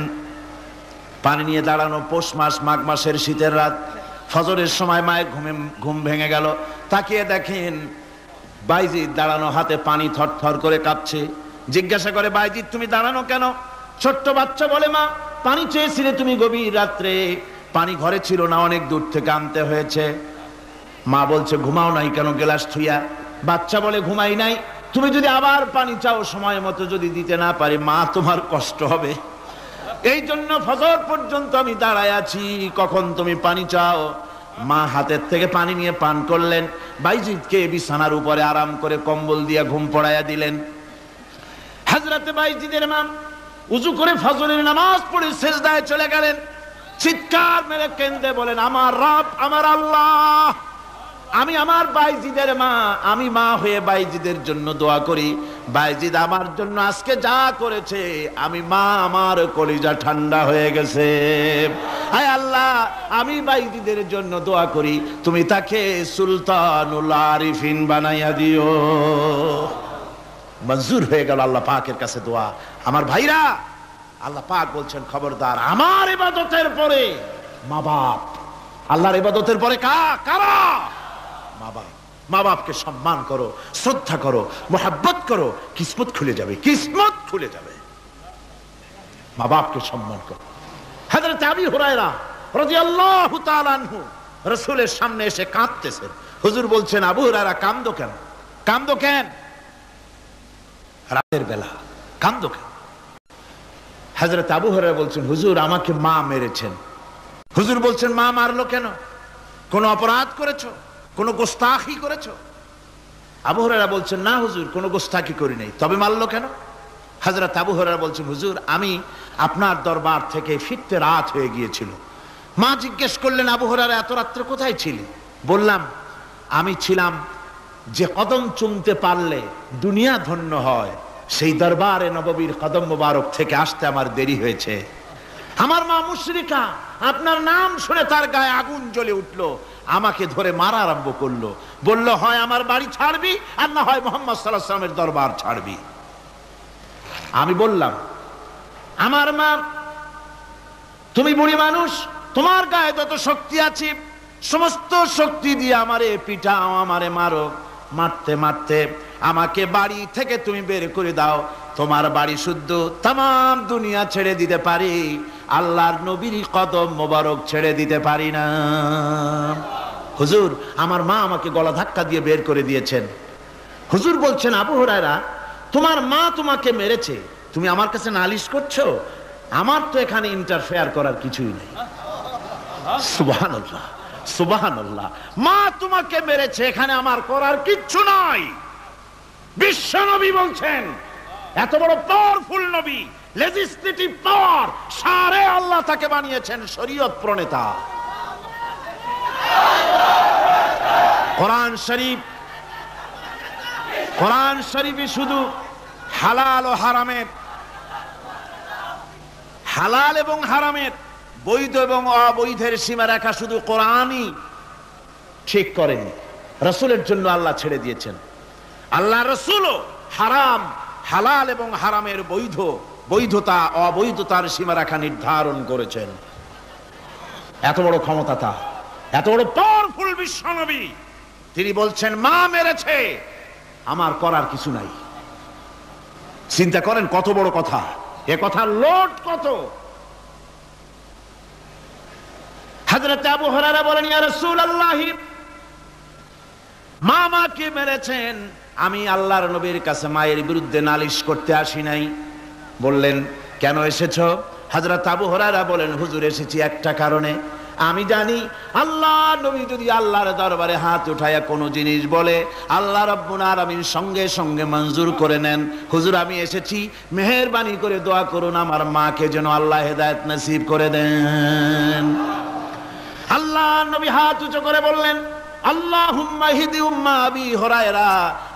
পানি নিয়ে দাঁড়ানো, পৌষ মাস, মাঘ মাসের শীতের রাত, ফজরের সময় মায়ের ঘুম ভেঙে গেল। তাকিয়ে দেখেন বাইজিদ দাঁড়ানো, হাতে পানি থরথর করে কাঁপছে। জিজ্ঞাসা করে, বাইজিদ তুমি দাঁড়ানো কেন? ছোট্ট বাচ্চা বলে, মা পানি চেয়েছিলে তুমি গভীর রাত্রে, পানি ঘরে ছিল না, অনেক দূর থেকে আনতে হয়েছে। মা বলছে, ঘুমাও নাই কেন গ্লাস থুইয়া? বাচ্চা বলে, ঘুমাই নাই। তুমি যদি আবার পানি চাও, সময় মতো যদি দিতে না পারি, মা তোমার কষ্ট হবে। এই জন্য ফজর পর্যন্ত আমি দাঁড়ায় আছি, কখন তুমি পানি চাও। মা হাতের থেকে পানি নিয়ে পান করলেন। বাইজিদকে বিছানার উপরে আরাম করে কম্বল দিয়ে ঘুম পড়াইয়া দিলেন। হযরতে বাইজিদের মা উযু করে ফজরের নামাজ পড়ে সিজদায় চলে গেলেন। চিৎকার মেরে কেঁদে বলেন, আমার রব, আমার আল্লাহ, আমি আমার বাইজিদের মা, আমি মা হয়ে বাইজিদের জন্য দোয়া করি। বাইজিদ আমার জন্য আজকে যা করেছে, আমি মা, আমার কলিজা ঠান্ডা হয়ে গেছে। হায় আল্লাহ, আমি বাইজিদের জন্য দোয়া করি, তুমি তাকে সুলতানুল আরিফিন বানাইয়া দিও। মঞ্জুর হয়ে গেল আল্লাহ পাকের কাছে দোয়া। আমার ভাইরা, আল্লাহ পাক বলছেন, খবরদার আমার ইবাদতের পরে মা বাপ, আল্লাহর ইবাদতের পরে কারা? মা বাপ। মা বাপকে সম্মান করো, শ্রদ্ধা করো, মোহাব্বত করো, কিসমত খুলে যাবে, কিসমত খুলে যাবে। মা বাপকে সম্মান করো। হযরত আবু হুরায়রা রাদিয়াল্লাহু তাআলা আনহু রাসূলের সামনে এসে কাঁদতেছেন। হুজুর বলছেন, আবু হুরায়রা কাঁদো কেন? কাঁদো কেন? রাতের বেলা কাঁদো কেন? হযরত আবু হুরায়রা বলছেন, হুজুর আমাকে মা মেরেছেন। হুজুর বলছেন, মা মারলো কেন? কোন অপরাধ করেছো? কোন গোস্তাখি করেছো? আবু হুরায়রা বলছেন, না হুজুর, কোন গোস্তাখি করি নাই, তবে মারলো কেন? হযরত আবু হুরায়রা বলছেন, হুজুর আমি আপনার দরবার থেকে ফিরতে রাত হয়ে গিয়েছিল। মা জিজ্ঞেস করলেন, আবু হুরায়রা এত রাত্রে কোথায় ছিলি? বললাম, আমি ছিলাম যে কদম চুমতে পারলে দুনিয়া ধন্য হয়, সেই দরবারে নববীর কদম মোবারক থেকে আসতে আমার দেরি হয়েছে। আমার মা মুশরিকা, আপনার নাম শুনে তার গায়ে আগুন জ্বলে উঠলো, আমাকে ধরে মারা আরম্ভ করলো। বলল, হয় আমার বাড়ি ছাড়বি, আর না হয় মুহাম্মদ সাল্লাল্লাহু আলাইহি ওয়াসাল্লামের দরবার ছাড়বি। আমি বললাম, আমার মা, তুমি বুড়ি মানুষ, তোমার গায়ে যত শক্তি আছে সমস্ত শক্তি দিয়ে আমারে পিটাও, আমারে মারো। মারতে মারতে আমাকে বাড়ি থেকে তুমি বের করে দাও। তোমার বাড়ি শুদ্ধ, তাম দুনিয়া ছেড়ে দিতে পারি, আল্লাহর নবীর কদম মোবারক ছেড়ে দিতে পারি না। হুজুর, আমার মা আমাকে গলা ধাক্কা দিয়ে বের করে দিয়েছেন। হুজুর বলছেন, আবু হুরায়রা তোমার মা তোমাকে মেরেছে, তুমি আমার কাছে নালিশ করছো? আমার তো এখানে ইন্টারফেয়ার করার কিছুই নেই। সুবহানাল্লাহ, সুবহানাল্লাহ। মা তোমাকে মেরেছে, এখানে আমার করার কিচ্ছু নাই। বিশ্ব নবী বলছেন, এত বড় পাওয়ারফুল নবী, লেজিসলেটিভ পাওয়ার, সারে আল্লাহ তাকে বানিয়েছেন শরীয়ত প্রণেতা। কোরআন শরীফ, কোরআন শরীফে শুধু হালাল ও হারামের, হালাল এবং হারামের, বৈধ এবং অবৈধের সীমারেখা শুধু কোরআনই ঠিক করেনি, রাসূলের জন্য আল্লাহ ছেড়ে দিয়েছেন। আল্লাহ রাসূলও হারাম, হালাল এবং হারামের বৈধতা অবৈধতার সীমারেখা নির্ধারণ করেছেন। এত বড় ক্ষমতা তার, এত বড় পাওয়ারফুল বিশ্বনবী, তিনি বলছেন মা মেরেছে, আমার করার কিছু নাই। চিন্তা করেন কত বড় কথা, এ কথার লোড কত। হযরত আবু হুরায়রা বলেন, ইয়া রাসূলুল্লাহ, মা মাকে মেরেছেন, আমি আল্লাহর নবীর কাছে মায়ের বিরুদ্ধে নালিশ করতে আসি নাই। বললেন, কেন এসেছো? হযরত আবু হুরায়রা বলেন, হুজুর এসেছি একটা কারণে, আমি জানি আল্লাহ নবী যদি আল্লাহর দরবারে হাত উঠায়া কোনো জিনিস বলে, আল্লাহ রাব্বুল আলামিন সঙ্গে সঙ্গে মঞ্জুর করে নেন। হুজুর আমি এসেছি, মেহেরবানি করে দোয়া করুন আমার মাকে যেন আল্লাহ হেদায়েত নসিব করে দেন। আল্লাহ নবী হাত উঁচু করে বললেন, আল্লাহুম্মা হিদি উম্মা আবি হুরায়রা,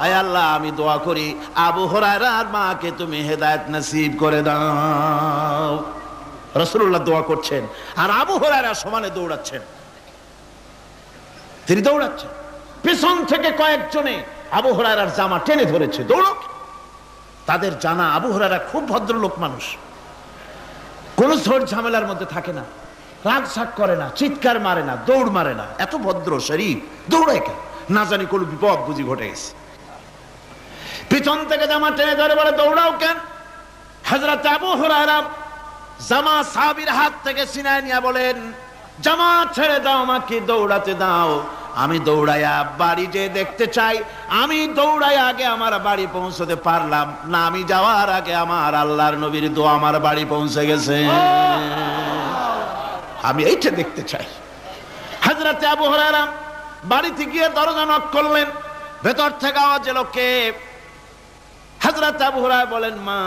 আয় আল্লাহ আমি দোয়া করি আবু হুরায়রার মাকে তুমি হেদায়েত নসিব করে দাও। রাসূলুল্লাহ দোয়া করছেন আর আবু হুরায়রা সমানে দৌড়াচ্ছেন। তিনি দৌড়াচ্ছেন, পিছন থেকে কয়েকজনে আবু হুরায়রার জামা টেনে ধরেছে, দৌড়ো। তাদের জানা আবু হুরায়রা খুব ভদ্রলোক মানুষ, কোন ঝড় ঝামেলার মধ্যে থাকে না, রাগ শাক করে না, চিৎকার মারে না, দৌড় মারে না, এত ভদ্র শরীর, দৌড়ায় কেন? না জানি কোন বিপদ বুঝি ঘটে গেছে। পিছন থেকে জামা টেনে ধরে বলে দৌড়াও কেন? হযরত আবু হুরায়রা জামা সাহাবীর হাত থেকে ছিনায় নিয়ে বলেন, জামা ছেড়ে দাও, আমাকে দৌড়াতে দাও। আমি দৌড়াইয়া বাড়ি যে দেখতে চাই, আমি দৌড়াইয়া আগে আমার বাড়ি পৌঁছতে পারলাম না, আমি যাওয়ার আগে আমার আল্লাহর নবীর দোয়া আমার বাড়ি পৌঁছে গেছে, আমি এইটা দেখতে চাই। হযরত আবু হুরায়রা বাড়িতে গিয়ে দরজা নক করলেন, ভেতর থেকে আওয়াজ এলো, কে? হযরত আবু হুরায়রা বলেন, মা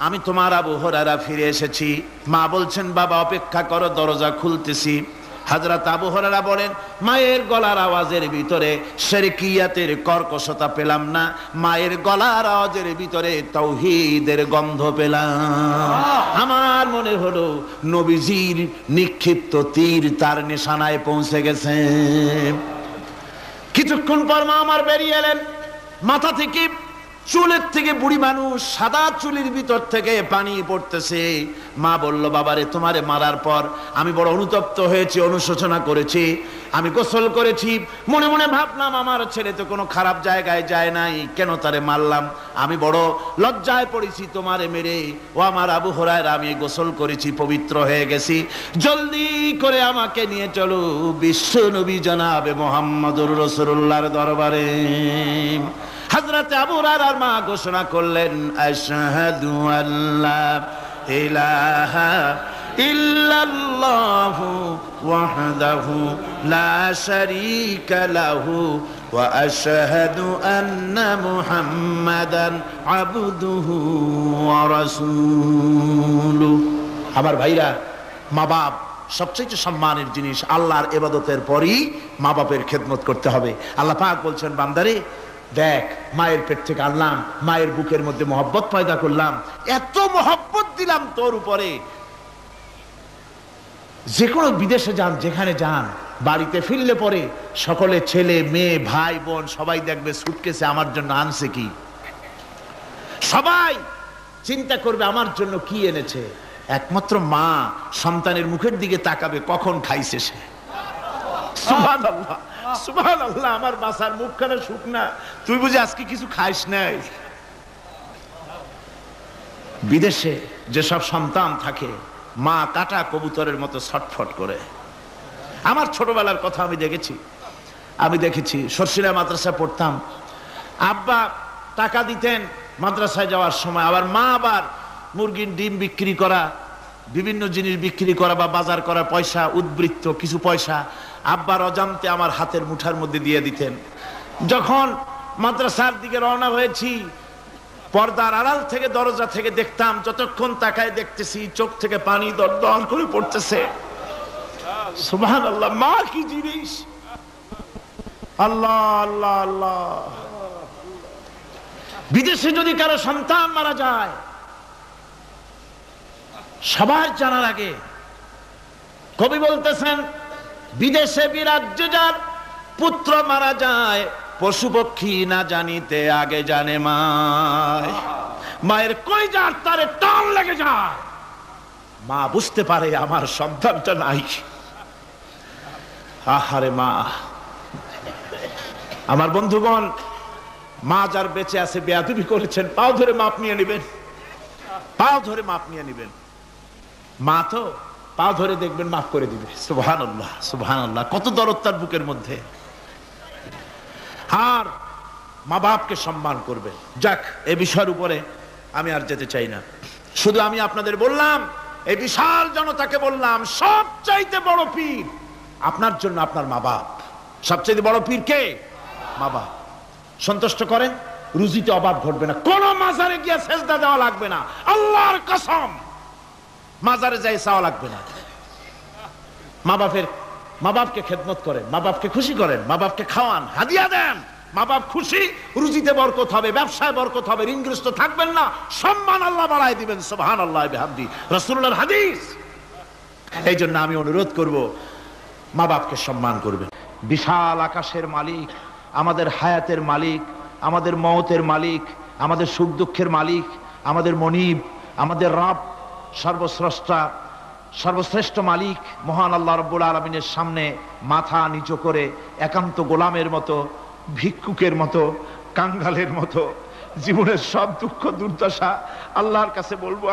আমি তোমার আবু হুরায়রা ফিরে এসেছি। মা বলছেন, বাবা অপেক্ষা করো, দরজা খুলতেছি। হযরত আবু হুরায়রা বলেন, মায়ের গলার আওয়াজের ভিতরে শিরকিয়াতের কর্কশতা পেলাম না, মায়ের গলার আওয়াজের ভিতরে তাওহীদের গন্ধ পেলাম। আমার মনে হলো নবীজির নিক্ষিপ্ত তীর তার নিশানায় পৌঁছে গেছে। কিছুক্ষণ পর মা আমার বেরিয়ে এলেন, মাথা থেকে চুলের থেকে বুড়ি মানুষ, সাদা চুলের ভিতর থেকে পানি পড়তেছে। মা বলল, বাবারে তোমারে মারার পর আমি বড় অনুতপ্ত হয়েছি, অনুশোচনা করেছি, আমি গোসল করেছি, মনে মনে ভাবলাম আমার ছেলে তো কোনো খারাপ জায়গায় যায় নাই, কেন তারে মারলাম? আমি বড় লজ্জায় পড়েছি তোমারে মেরে। ও আমার আবু হুরায়রা, আমি গোসল করেছি, পবিত্র হয়ে গেছি, জলদি করে আমাকে নিয়ে চলো বিশ্ব নবী জনাবে মুহাম্মদুর রাসূলুল্লাহর দরবারে। হযরত আবু হুরায়রার মা ঘোষণা করলেন, আশহাদু আল্লা ইলাহা ইল্লাল্লাহু ওয়াহদাহু লা শারীকা লাহু ওয়া আশহাদু আন্না মুহাম্মাদান আবদুহু ওয়া রাসূলুহু। আমার ভাইরা, মা বাপ সবচেয়ে সম্মানের জিনিস। আল্লাহর ইবাদতের পরই মা বাপের খেদমত করতে হবে। আল্লাহ পাক বলছেন, বান্দারে দেখ, মায়ের পেট থেকে আনলাম, মায়ের বুকের মধ্যে মহব্বত পয়দা করলাম, এত মহব্বত দিলাম তোর উপরে, যে কোনো বিদেশে যান, যেখানে যান, বাড়িতে ফিরলে পরে সকলে ছেলে মেয়ে ভাই বোন সবাই দেখবে সুটকেসে আমার জন্য আনছে কি, সবাই চিন্তা করবে আমার জন্য কি এনেছে। একমাত্র মা সন্তানের মুখের দিকে তাকাবে, কখন খাইছে সে। সুবহানাল্লাহ, সুবহানাল্লাহ, আমার বাসার মুখখানা শুকনা, তুই বুঝি আজকে কিছু খাইস নাই। বিদেশে যেসব সন্তান থাকে, মা কাটা কবুতরের মতো ছটফট করে। আমার ছোটবেলার কথা আমি দেখেছি, সরসিলা মাদ্রাসা পড়তাম, আব্বা টাকা দিতেন মাদ্রাসায় যাওয়ার সময়, আবার মা আবার মুরগির ডিম বিক্রি করা, বিভিন্ন জিনিস বিক্রি করা বা বাজার করা পয়সা, উদ্বৃত্ত কিছু পয়সা আব্বার অজান্তে আমার হাতের মুঠার মধ্যে দিয়ে দিতেন। যখন মাদ্রাসার দিকে রওনা হয়েছি, পর্দার আড়াল থেকে দরজা থেকে দেখতাম, যতক্ষণ তাকায় দেখতেছি চোখ থেকে পানি দরদর করে পড়তেছে। সুবহানাল্লাহ, মা কি জিনিস! আল্লাহ আল্লাহ আল্লাহ। বিদেশে যদি কারো সন্তান মারা যায়, সবার জানার আগে কবি বলতেছেন, বিদেশে বিরাজ্যে যার পুত্র মারা যায়, পশু পক্ষী না জানিতে আগে জানে মায়। মায়ের কলিজার তারে টান লেগে যায়, মা বুঝতে পারে আমার সন্তানটা নাই। আহারে মা! আমার বন্ধুগণ, মা যার বেঁচে আছে বেয়াদবি করেছেন, পাও ধরে মাপ নিয়ে নেবেন, পাও ধরে মাপ নিয়ে নেবেন। মা তো পাও ধরে দেখবেন মাফ করে দিবে। সুবহানাল্লাহ, সুবহানাল্লাহ, কত দরদ তার বুকের মধ্যে। আর মা বাপকে সম্মান করবে। যাক, এই বিষয়ের উপরে আমি আর যেতে চাই না, শুধু আমি আপনাদের বললাম, এই বিশাল জনতাকে বললাম, সবচাইতে বড় পীর আপনার জন্য আপনার মা বাপ। সবচাইতে বড় পীর কে? মা বাপ। সন্তুষ্ট করেন, রুজিতে অভাব ঘটবে না, কোন মাজারে গিয়ে সেজদা দেওয়া লাগবে না, আল্লাহর কসম, মাজারে যাই চাওয়া লাগবে না। মা বাপের মা বাপকে খেদমত করেন, মা বাপকে খুশি করেন, মা বাপকে খাওয়ান, হাদিয়া দেন, মা বাপ খুশি, রুজিতে বরকত হবে, ব্যবসায় বরকত হবে, ঋণগ্রস্ত থাকবেন না, সম্মান আল্লাহ বাড়ায় দিবেন। সুবহানাল্লাহ বিহামদি, রাসূলুল্লাহর হাদিস। এই জন্য আমি অনুরোধ করব, মা বাপকে সম্মান করবেন। বিশাল আকাশের মালিক, আমাদের হায়াতের মালিক, আমাদের মওতের মালিক, আমাদের সুখ দুঃখের মালিক, আমাদের মনিব, আমাদের রব, সর্বস্রষ্টা, সর্বশ্রেষ্ঠ মালিক মহান আল্লাহ রাব্বুল আলামিনের সামনে মাথা নিচু করে একান্ত গোলামের মতো, ভিক্ষুকের মতো, কাঙ্গালের মতো জীবনের সব দুঃখ দুর্দশা আল্লাহর কাছে বলবো।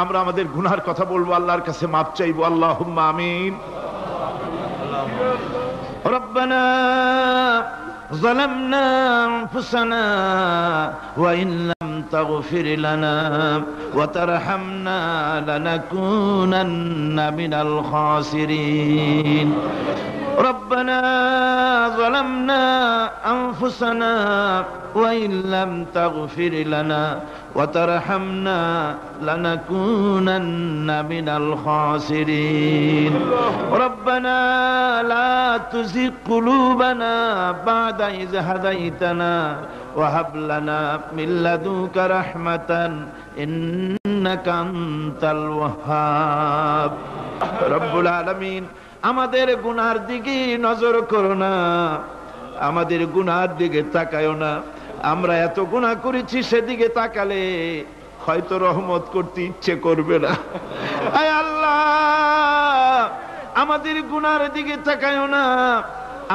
আমরা আমাদের গুনার কথা বলবো, আল্লাহর কাছে মাপ চাইবো। আল্লাহুম্মা আমিন। রব্বানা ظلمنا أنفسنا وإن لم تغفر لنا وترحمنا لنكونن من الخاسرين ربنا ظلمنا أنفسنا وإن لم تغفر لنا وترحمنا لنكونن من الخاسرين ربنا لا تزغ قلوبنا بعد إذ هديتنا وهب لنا من لدنك رحمة إنك أنت الوهاب رب العالمين আমাদের গুনার দিকে নজর করো না, আমাদের গুনার দিকে তাকায়ো না। আমরা এত গুনাহ করেছি, সেদিকে তাকালে হয়তো রহমত করতে ইচ্ছে করবে না। আয় আল্লাহ, আমাদের গুনার দিকে তাকায়ো না,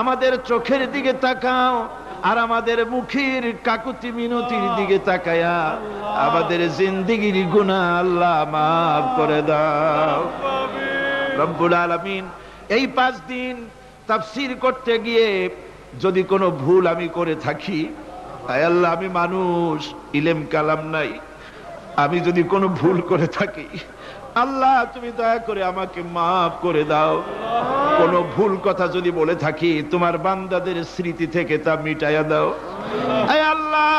আমাদের চোখের দিকে তাকাও, আর আমাদের মুখের কাকুতি মিনতির দিকে তাকায়া আমাদের জিন্দেগির গুনাহ আল্লাহ মাফ করে দাও। রব্বুল আলামিন, এই 5 দিন তাফসীর করতে গিয়ে যদি কোনো ভুল আমি করে থাকি, আয় আল্লাহ, আমি মানুষ, ইলম কালাম নাই, আমি যদি কোনো ভুল করে থাকি আল্লাহ তুমি দয়া করে আমাকে মাফ করে দাও। কোনো ভুল কথা যদি বলে থাকি তোমার বান্দাদের স্মৃতি থেকে তা মিটাইয়া দাও। আয় আল্লাহ,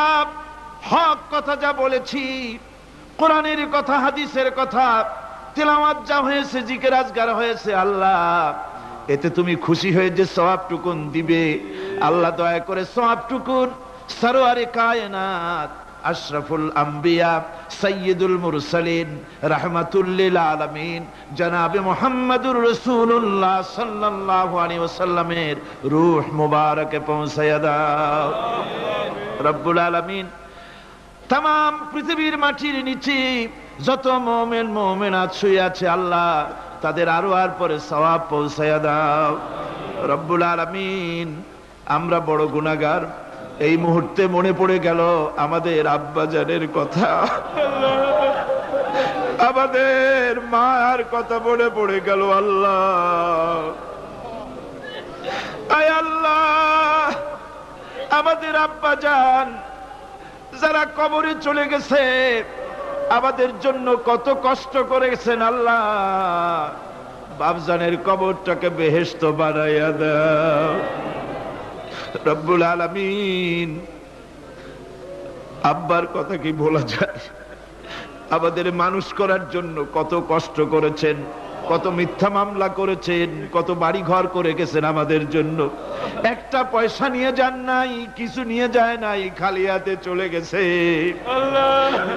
হক কথা যা বলেছি, কোরআনের কথা, হাদিসের কথা, তেলাওয়াত যা হয়েছে, জিকির আজকার হয়েছে, আল্লাহ এতে তুমি খুশি হয়ে যে সওয়াবটুকুন দিবে, আল্লাহ দয়া করে সওয়াবটুকুন সরওয়ারে কায়নাত, আশরাফুল আম্বিয়া, সাইয়্যিদুল মুরসালিন, রাহমাতুল লিল আলামিন জনাবে মুহাম্মদুর রাসূলুল্লাহ সাল্লাল্লাহু আলাইহি ওয়াসাল্লামের রূহ মুবারকে পৌঁছায়া দাও। রব্বুল আলামিন, तमाम পৃথিবীর মাটির নিচে যত মুমিন মুমিনাত শুয়ে আছে আল্লাহ তাদের আরওয়ার পরে সওয়াব পৌঁছায়া দাও। রব্বুল আলামিন, আমরা বড় গুনাহগার। এই মুহূর্তে মনে পড়ে গেল আমাদের আব্বা জানের কথা, আমাদের মার কথা মনে পড়ে গেল। আল্লাহ, আয় আল্লাহ, আমাদের আব্বা জান যারা কবরে চলে গেছে আমাদের জন্য কত কষ্ট করেছেন, আল্লাহ বাপজানের কবরটাকে বেহেশত বানাইয়া দাও। রব্বুল আলামিন, আব্বার কথা কি বলা যায়? আমাদের মানুষ করার জন্য কত কষ্ট করেছেন, কত মিথ্যা মামলা করেছেন, কত বাড়ি ঘর করে গেছেন আমাদের জন্য। একটা পয়সা নিয়ে যান নাই, কিছু নিয়ে যায় নাই, খালি হাতে চলে গেছে।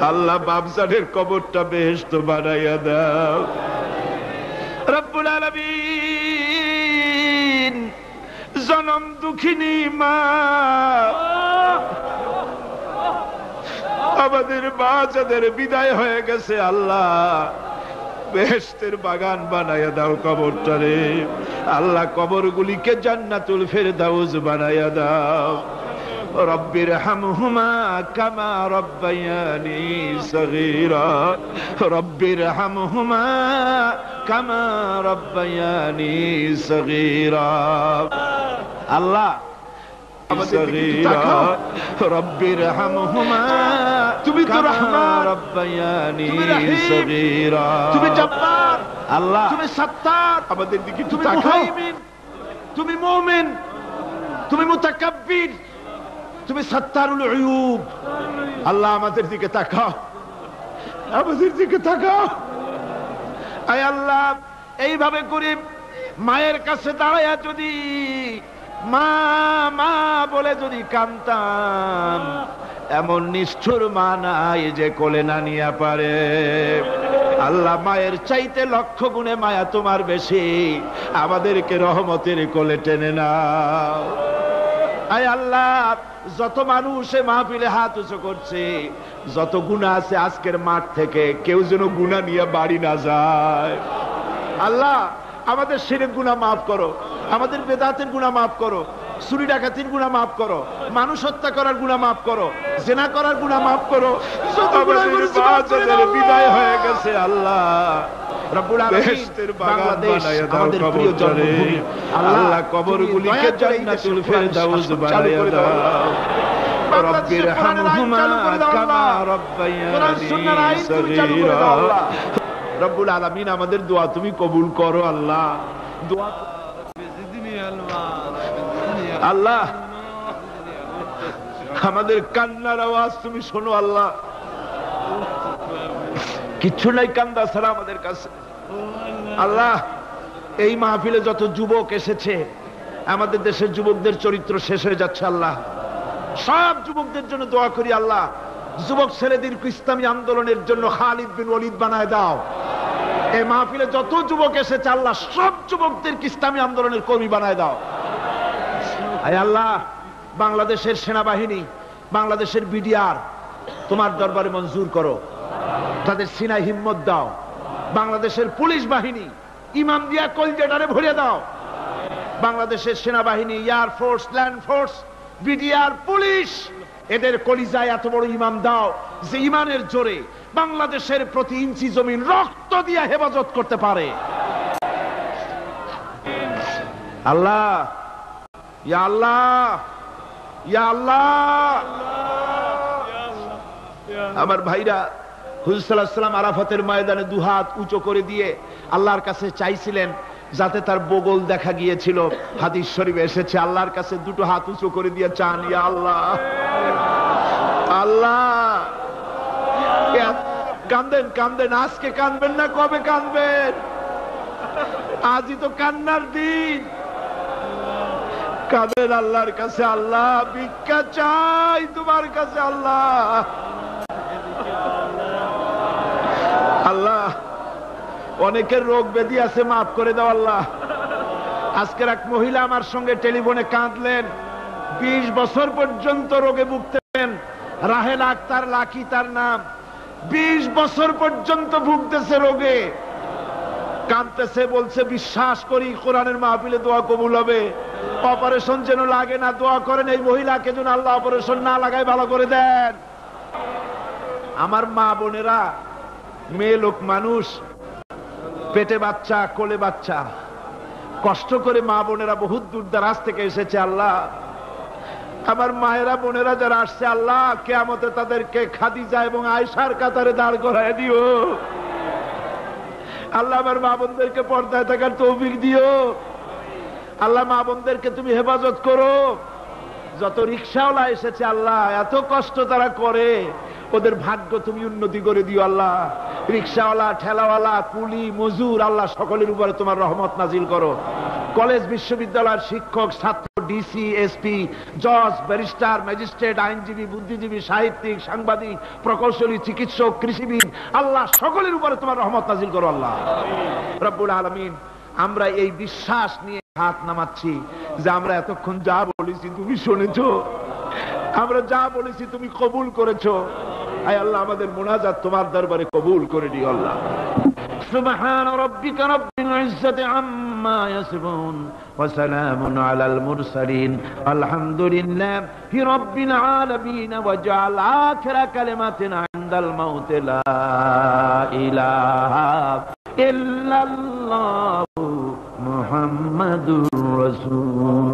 আল্লাহ বাপজানের কবরটা বেহেশত বানাইয়া দাও। রব্বুল আলামিন, জনম দুঃখিনী মা, আমাদের মা যাদের বিদায় হয়ে গেছে আল্লাহ বেহেশতের বাগান বানাইয়া দাও কবরটারে। আল্লাহ কবরগুলিকে জান্নাতুল ফেরদাউস বানাইয়া দাও। রব্বির হামহুমা কামা রব্বায়ানি সগীরা, রব্বির হামহুমা কামা রব্বায়ানি সগীরা। আল্লাহ রব্বির হামহুমা, তুমি তো রহমান, রব্বায়ানি সগীরা, তুমি জব্বার, আল্লাহ তুমি সত্তার, আমাদের দিকে তুমি মুহাইমিন, তুমি মুমিন, তুমি মুতাকাব্বির, তুমি সত্তারুল উয়ুব। আল্লাহ আমাদের দিকে তাকাও, আমাদের দিকে তাকাও। আয় আল্লাহ, এইভাবে করে মায়ের কাছে দাঁড়ায়া যদি মা মা বলে যদি কাঁদতাম, এমন নিষ্ঠুর মা নাই যে কোলে না নিয়ে পারে। আল্লাহ, মায়ের চাইতে লক্ষ গুণে মায়া তোমার বেশি, আমাদেরকে রহমতের কোলে টেনে নাও। আয় আল্লাহ, যত মানুষ মাহফিলে হাত উঁচু করছে, যত গুনাহ আছে আজকের মাঠ থেকে কেউ যেন গুনাহ নিয়ে বাড়ি না যায়। আল্লাহ, আমাদের শিরক গুনাহ মাফ করো, আমাদের বেদাতের গুনাহ মাফ করো, চুরি ডাকাতির গুনাহ মাফ করো, মানুষ হত্যা করার গুনাহ মাফ করো, জিনা করার গুনাহ মাফ করো। বিদায় হয়ে গেছে আল্লাহ রব্বুল আলামিন, বাংলাদেশ আমাদের প্রিয় জন্মভূমি। আল্লাহ, কবরগুলিকে জান্নাতুল ফেরদাউস বানায়া দাও। রব্বির হামহুমা কামা রাব্বায়ানি সগীরা। রব্বুল আলামিন, আমাদের দোয়া তুমি কবুল করো আল্লাহ। দোয়া আল্লাহ, আমাদের কান্নার আওয়াজ তুমি শোনো আল্লাহ। কিচ্ছু নাই কান্দা ছাড়া আমাদের কাছে। আল্লাহ, এই মাহফিলে যত যুবক এসেছে, আমাদের দেশের যুবকদের চরিত্র শেষ হয়ে যাচ্ছে আল্লাহ। সব যুবকদের জন্য দোয়া করি আল্লাহ, যুবক ছেলেদের ইসলামী আন্দোলনের জন্য খালিদ বিন ওয়ালিদ বানায় দাও। এই মাহফিলে যত যুবক এসেছে আল্লাহ, সব যুবকদের ইসলামী আন্দোলনের কর্মী বানায় দাও। আয় আল্লাহ, বাংলাদেশের সেনাবাহিনী, বাংলাদেশের বিডিআর তোমার দরবারে মঞ্জুর করো, তাদের সিনায় হিম্মত দাও। বাংলাদেশের পুলিশ বাহিনী ইমাম দিয়া কলজেটারে ভরে দাও। বাংলাদেশের সেনাবাহিনী, air force, land force, BDR, police, এদের কলিজায় এত বড় ইমাম দাও যে ইমানের জোরে বাংলাদেশের প্রতি ইঞ্চি জমিন রক্ত দিয়ে হেফাজত করতে পারে। আল্লাহ, ইয়া আল্লাহ, ইয়া আল্লাহ। আমার ভাইরা, হুজুর সাল্লাল্লাহু আলাইহি ওয়াসাল্লাম আরাফাতের ময়দানে দুহাত উঁচু করে দিয়ে আল্লাহর কাছে চাইছিলেন, যাতে তার বগল দেখা গিয়েছিল। হাদিস শরীফে এসেছে, আল্লাহর কাছে দুটো হাত উঁচু করে দিয়ে চান, ইয়া আল্লাহ। আল্লাহ, কান্দেন কান্দেন, আজকে কানবেন না কবে কানবেন? আজই তো কান্নার দিন। কাঁদেন আল্লাহর কাছে, আল্লাহ ভিক্ষা চাই তোমার কাছে আল্লাহ। আল্লাহ, অনেকের রোগ ব্যাধি আছে, মাফ করে দাও আল্লাহ। আজকের এক মহিলা আমার সঙ্গে টেলিফোনে কাঁদলেন, 20 বছর পর্যন্ত রোগে ভুগতেন। রাহেল আক্তার, লাকি তার নাম। 20 বছর পর্যন্ত ভুগতেছে রোগে, কাঁদতেছে, বলছে বিশ্বাস করি কোরআনের মাহফিলে দোয়া কবুল হবে, অপারেশন যেন লাগে না, দোয়া করেন এই মহিলাকে যেন আল্লাহ অপারেশন না লাগায় ভালো করে দেন। আমার মা বোনেরা, মেয়ে লোক মানুষ, পেটে বাচ্চা, কোলে বাচ্চা, কষ্ট করে মা বোনেরা বহুত দূর দারাজ থেকে এসেছে আল্লাহ। আমার মায়েরা বোনেরা যারা আসছে আল্লাহ, কিয়ামতে তাদেরকে খাদিজা এবং আয়েশার কাতারে দাঁড় করায় দিও আল্লাহ। আমার মা বোনদেরকে পর্দায় থাকার তৌফিক দিও আল্লাহ। মা বোনদেরকে তুমি হেফাজত করো। যত রিকশাওয়ালা এসেছে আল্লাহ, এত কষ্ট তারা করে, ওদের ভাগ্য তুমি উন্নতি করে দিও আল্লাহ। রিকশাওয়ালা, ঠেলাওয়ালা, কুলি, মজুর, আল্লাহ সকলের উপরে তোমার রহমত নাজিল করো। কলেজ বিশ্ববিদ্যালয়ের শিক্ষক, ছাত্র, ডিসি, এসপি, জজ, ব্যারিস্টার, ম্যাজিস্ট্রেট, আইনজীবী, বুদ্ধিজীবী, সাহিত্যিক, সাংবাদিক, প্রকৌশলী, চিকিৎসক, কৃষিবিদ, আল্লাহ সকলের উপরে তোমার রহমত নাজিল করো আল্লাহ রব্বুল আলামিন। আমরা এই বিশ্বাস নিয়ে হাত নামাচ্ছি যে আমরা এতক্ষণ যা বলেছি তুমি শুনেছো, আমরা যা বলেছি তুমি কবুল করেছো। আয় আল্লাহ, আমাদের মুনাজাত তোমার দরবারে কবুল করে দিও আল্লাহ। সুবহান রাব্বিকা রাব্বিল ইজ্জাতি আম্মা ইয়াসিফুন ওয়া সালামুন আলাল মুরসালিন আলহামদুলিল্লাহি রাব্বিল আলামিন। ওয়াজআল আখিরা কালিমাতিনা ইনদাল মাউত লা ইলাহা ইল্লাল্লাহু মুহাম্মাদুর রাসূল।